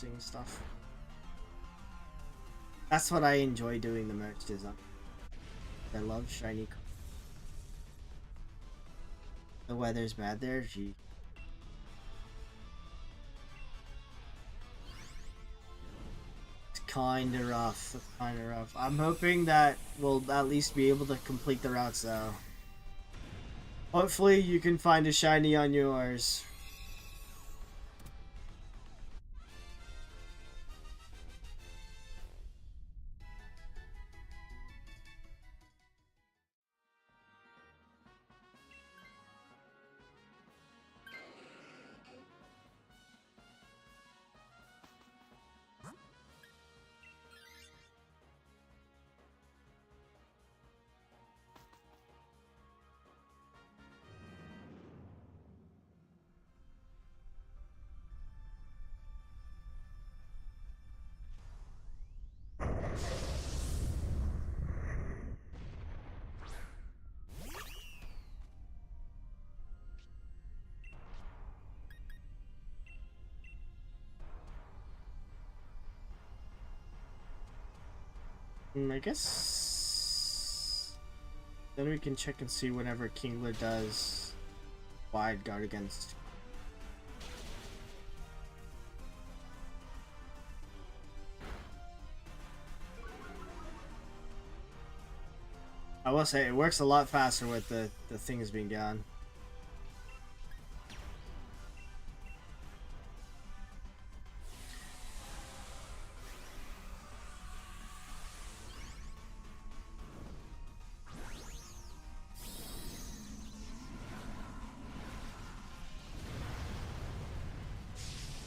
of stuff. That's what I enjoy doing the most. Is I love shiny. The weather's bad there. Gee. It's kinda rough. It's kinda rough. I'm hoping that we'll at least be able to complete the routes though. Hopefully you can find a shiny on yours. I guess then we can check and see whenever Kingler does wide guard against. I will say it works a lot faster with the things being gone.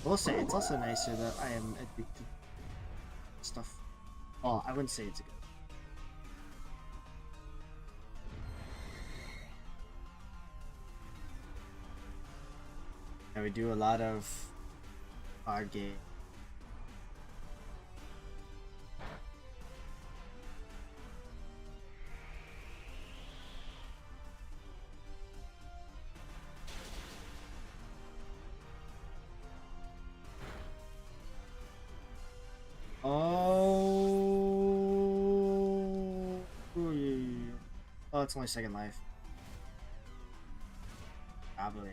I will say it's also nicer that I am addicted to stuff. Oh, I wouldn't say it's good. And we do a lot of hard game. Oh, it's only second life. Probably.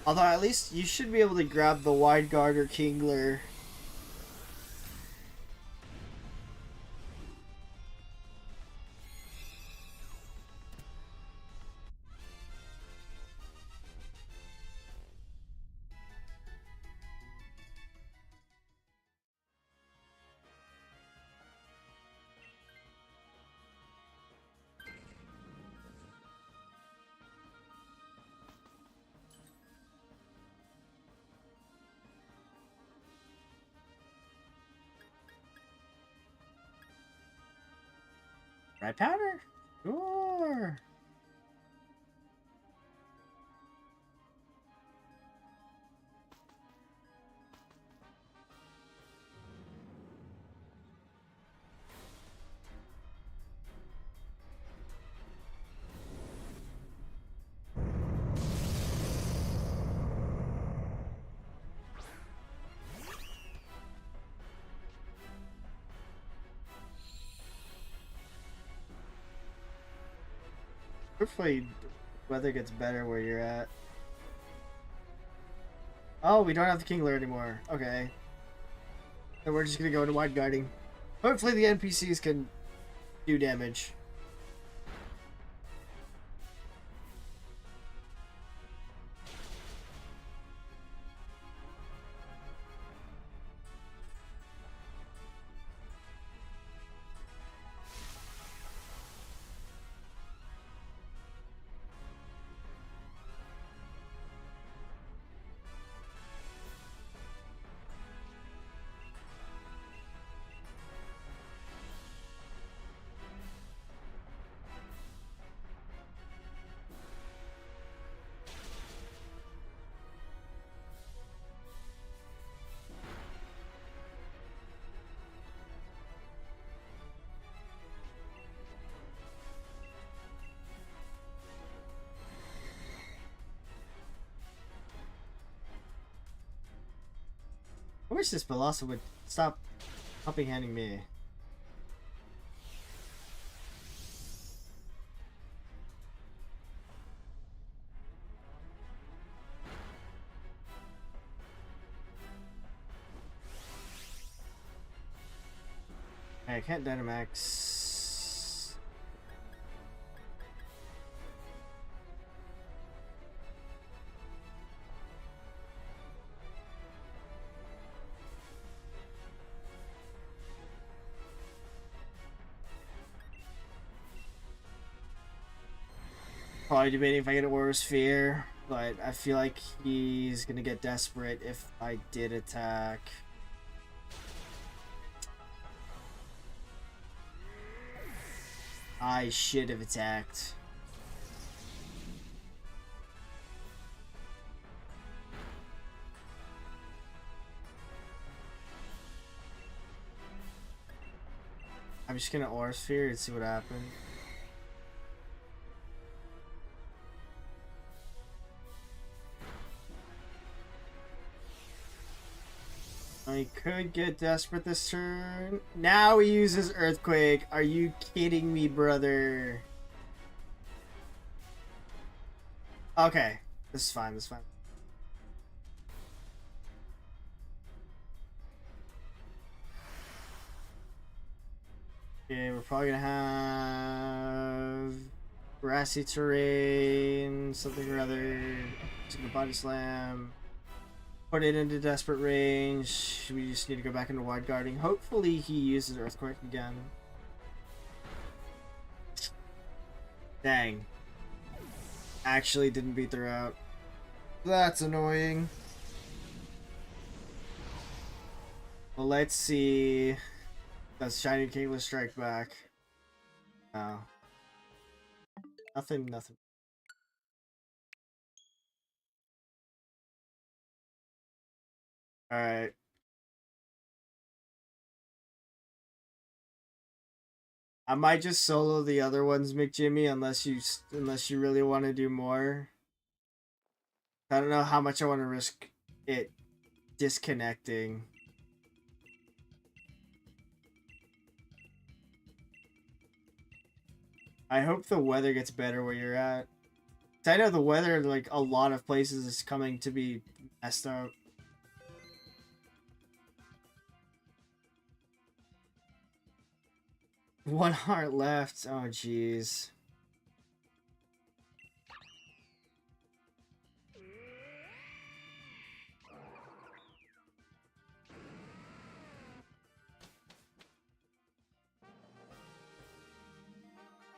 Although at least you should be able to grab the wide guard or Kingler. Dry powder? Sure. Hopefully, weather gets better where you're at. Oh, we don't have the Kingler anymore. Okay. So we're just gonna go into wide guarding. Hopefully the NPCs can do damage. I wish this Velosa would stop helping handing me. I can't Dynamax. Probably debating if I get an Aura Sphere, but I feel like he's gonna get desperate if I did attack. I should have attacked. I'm just gonna Aura Sphere and see what happens. I could get desperate this turn. Now he uses Earthquake. Are you kidding me, brother? Okay. This is fine, this is fine. Okay, we're probably gonna have grassy terrain, something or other. Take a body slam. Put it into desperate range. We just need to go back into wide guarding. Hopefully he uses Earthquake again. Dang. Actually didn't beat the route. That's annoying. Well, let's see. Does Shiny Kingler strike back? No. Nothing, nothing. Alright. I might just solo the other ones, McJimmy, unless you really want to do more. I don't know how much I want to risk it disconnecting. I hope the weather gets better where you're at. I know the weather, like, a lot of places is coming to be messed up. One heart left. Oh, jeez.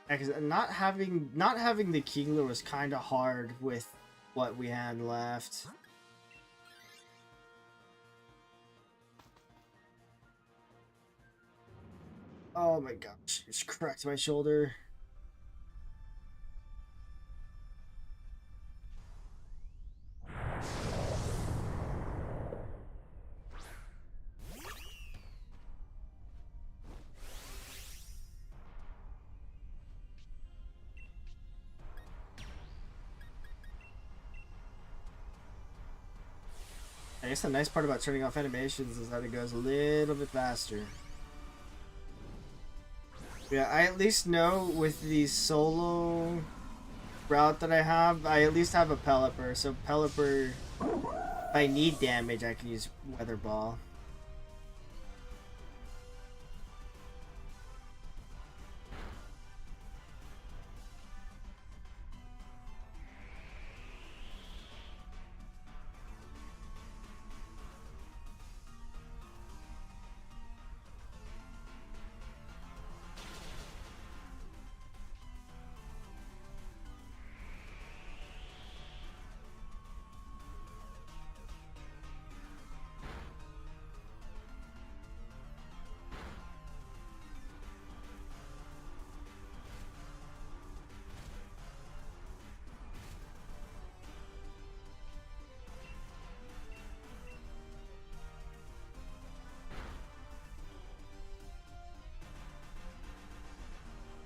Because not having the Kingler was kind of hard with what we had left. Oh my gosh, just cracked my shoulder. I guess the nice part about turning off animations is that it goes a little bit faster. Yeah, I at least know with the solo route that I at least have a Pelipper. So Pelipper, if I need damage, I can use Weather Ball.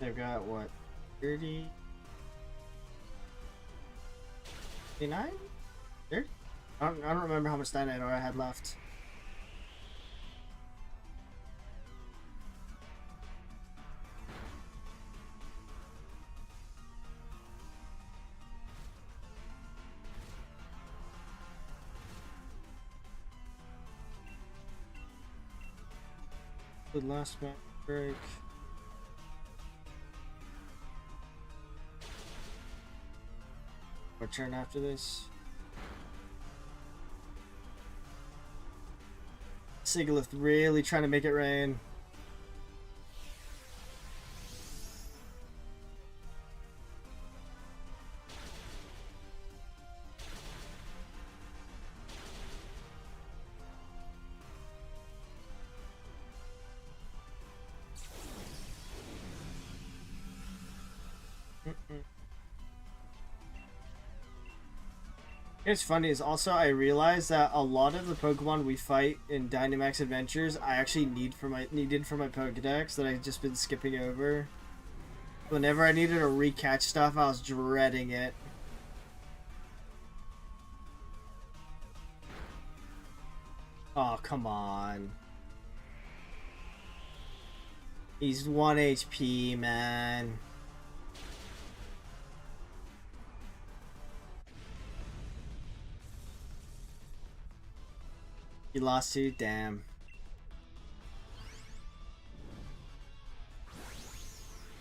They've got what, 30, 29? 30? I don't remember how much Dynamax I had left. The last match break. Our turn after this. Sigalith really trying to make it rain. It's funny is also I realized that a lot of the Pokemon we fight in Dynamax Adventures I actually needed for my Pokedex that I've just been skipping over. Whenever I needed to recatch stuff, I was dreading it. Oh, come on. He's 1 HP, man. He lost 2, damn.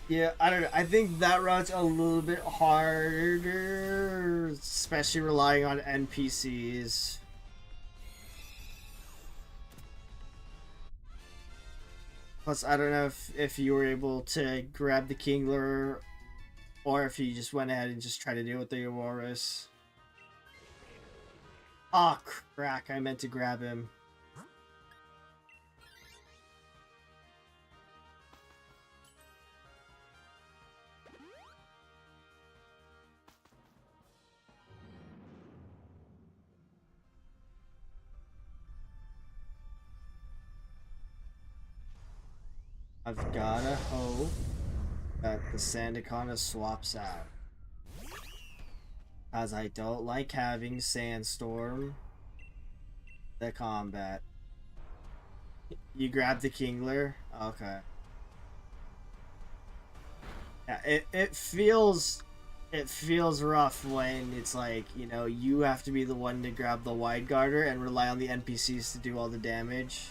Yeah, I don't know. I think that route's a little bit harder, especially relying on NPCs. Plus, I don't know if you were able to grab the Kingler or if you just went ahead and just tried to deal with the Aurorus. Oh, crack. I meant to grab him. I've gotta hope that the Sandaconda swaps out. As I don't like having Sandstorm the combat. You grab the Kingler? Okay. Yeah, it feels rough when it's like, you know, you have to be the one to grab the Wide Guarder and rely on the NPCs to do all the damage.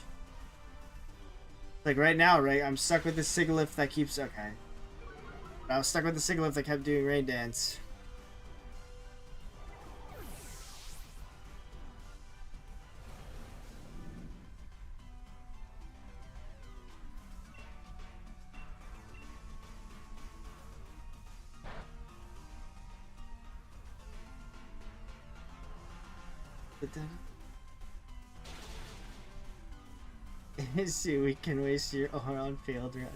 Like right now, right? I'm stuck with the Sigilyph that keeps... Okay. I was stuck with the Sigilyph that kept doing Rain Dance. But then... See, we can waste your aura on failed run.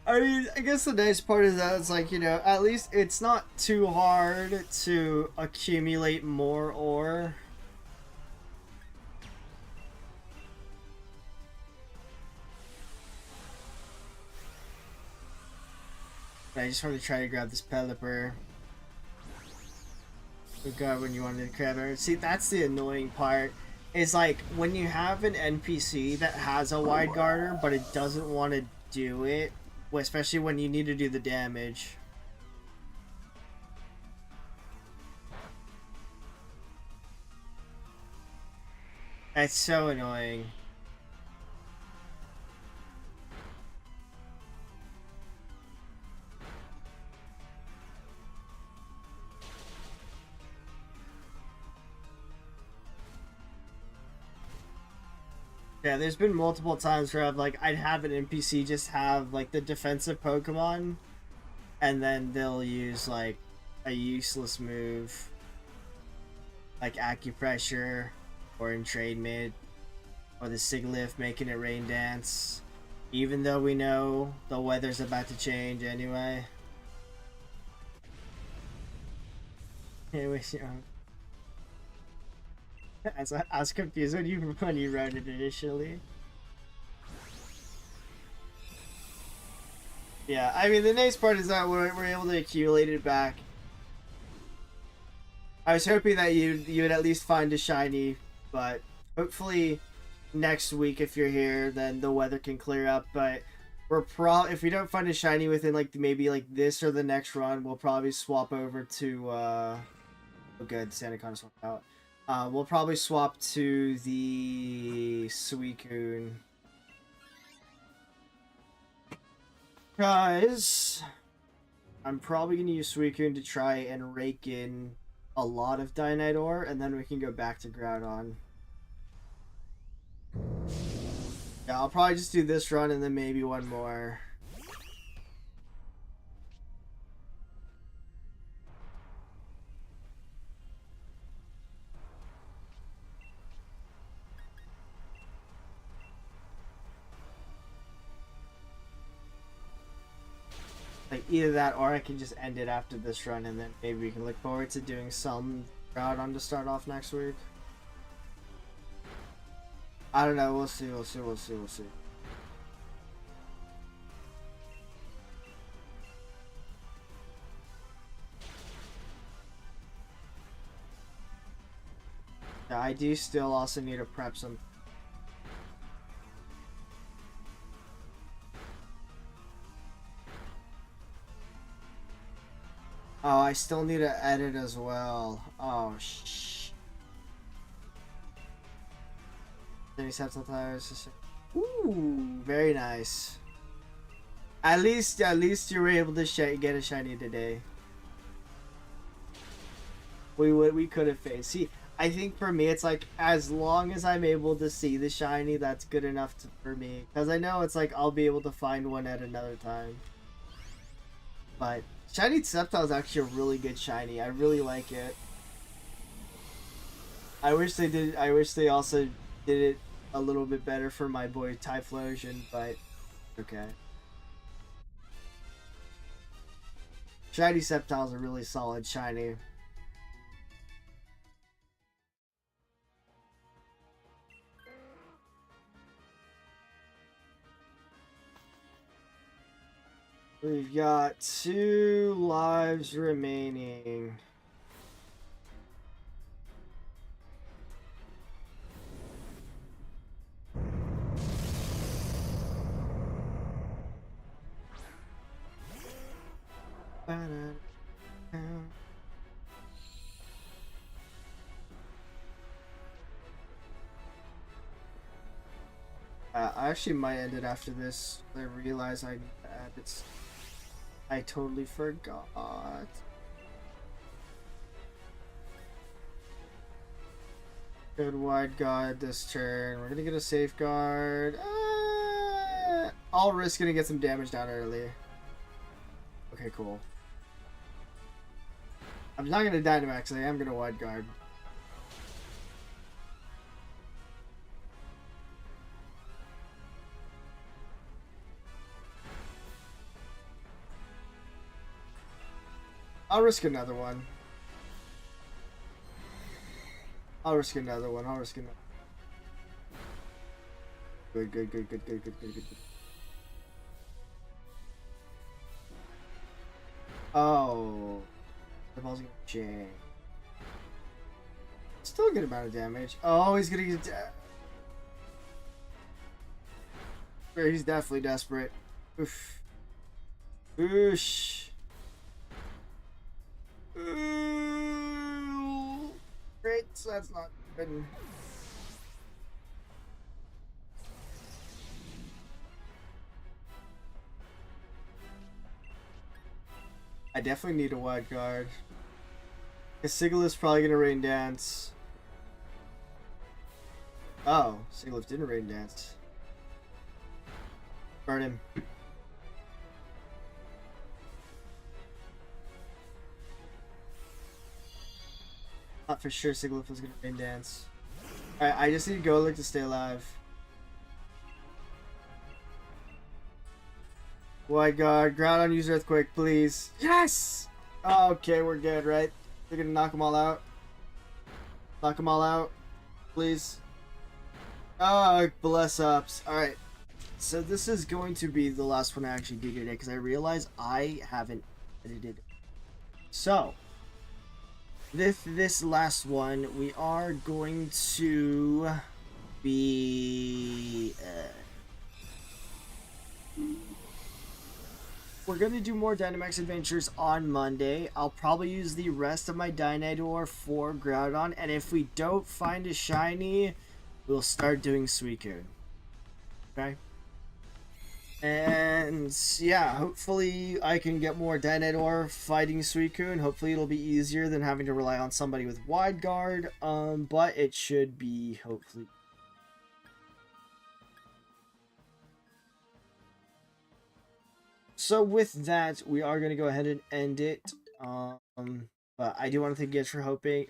I mean, I guess the nice part is that it's like, you know, at least it's not too hard to accumulate more ore. But I just want to try to grab this Pelipper. Oh god, when you wanted to grab her. See, that's the annoying part. Is like, when you have an NPC that has a Wide Guarder, but it doesn't want to do it, especially when you need to do the damage. That's so annoying. Yeah, there's been multiple times where I'd have an NPC just have like the defensive Pokemon, and then they'll use like a useless move, like Acupressure, or in Trade Mid, or the Sigilyph making it Rain Dance, even though we know the weather's about to change anyway. Anyway, you know. I was confused when you wrote it initially. Yeah, I mean the nice part is that we're able to accumulate it back. I was hoping that you would at least find a shiny, but hopefully next week if you're here, then the weather can clear up. But if we don't find a shiny within like maybe like this or the next run, we'll probably swap over to oh good, Sandaconda swapped out. We'll probably swap to the Suicune. Guys, I'm probably going to use Suicune to try and rake in a lot of Dynite ore, and then we can go back to Groudon. Yeah, I'll probably just do this run and then maybe one more. Like, Either that, or I can just end it after this run, and then maybe we can look forward to doing some Groudon to start off next week. I don't know. We'll see. We'll see. We'll see. We'll see. Yeah, I do still also need to prep some. Oh, I still need to edit as well. Oh, shh. 37 tires. Ooh, very nice. At least you were able to get a shiny today. We could have faced. See, I think for me, it's like as long as I'm able to see the shiny, that's good enough for me. Because I know it's like I'll be able to find one at another time. But shiny Sceptile is actually a really good shiny. I really like it. I wish they did. I wish they also did it a little bit better for my boy Typhlosion, but okay. Shiny Sceptile is a really solid shiny. We've got 2 lives remaining. I actually might end it after this. I realize I need to add it. I totally forgot. Good wide guard this turn. We're gonna get a safeguard. I'll risk gonna get some damage down early. Okay, cool. I'm not gonna Dynamax. I am gonna wide guard. I'll risk another one. I'll risk another one. I'll risk another. Good, good, good, good, good, good, good, good. Oh. The ball's gonna change. Still a good amount of damage. Oh, he's gonna get. He's definitely desperate. Oof. Oosh. Ooh. Great, so that's not good. I definitely need a wide guard. Because Sigilyph's probably gonna rain dance. Oh, Sigilyph didn't rain dance. Burn him. Thought for sure Sigilyph was gonna rain dance. Alright, I just need Golurk to stay alive. Wide guard, Groudon, use Earthquake, please. Yes! Okay, we're good, right? They're gonna knock them all out. Knock them all out, please. Oh, bless ups. Alright, so this is going to be the last one I actually do today because I realize I haven't edited. So, this last one, we are going to be... we're going to do more Dynamax adventures on Monday. I'll probably use the rest of my Dynador for Groudon, and if we don't find a shiny, we'll start doing Suicune. Okay? And yeah, hopefully I can get more Dynador fighting Suicune. Hopefully it'll be easier than having to rely on somebody with Wide Guard, but it should be, hopefully. So with that, we are going to go ahead and end it. But I do want to thank you guys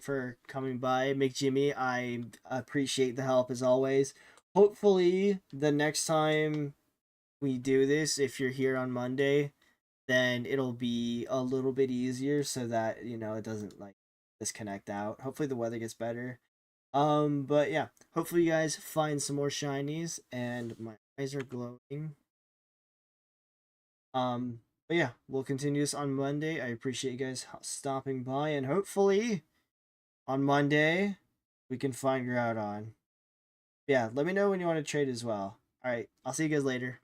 for coming by. McJimmy, I appreciate the help as always. Hopefully the next time we do this, if you're here on Monday, then it'll be a little bit easier so that, you know, it doesn't like disconnect out. Hopefully the weather gets better. But yeah, hopefully you guys find some more shinies, and my eyes are glowing. But yeah, we'll continue this on Monday. I appreciate you guys stopping by, and hopefully on Monday we can find Groudon. Yeah, let me know when you want to trade as well. All right, I'll see you guys later.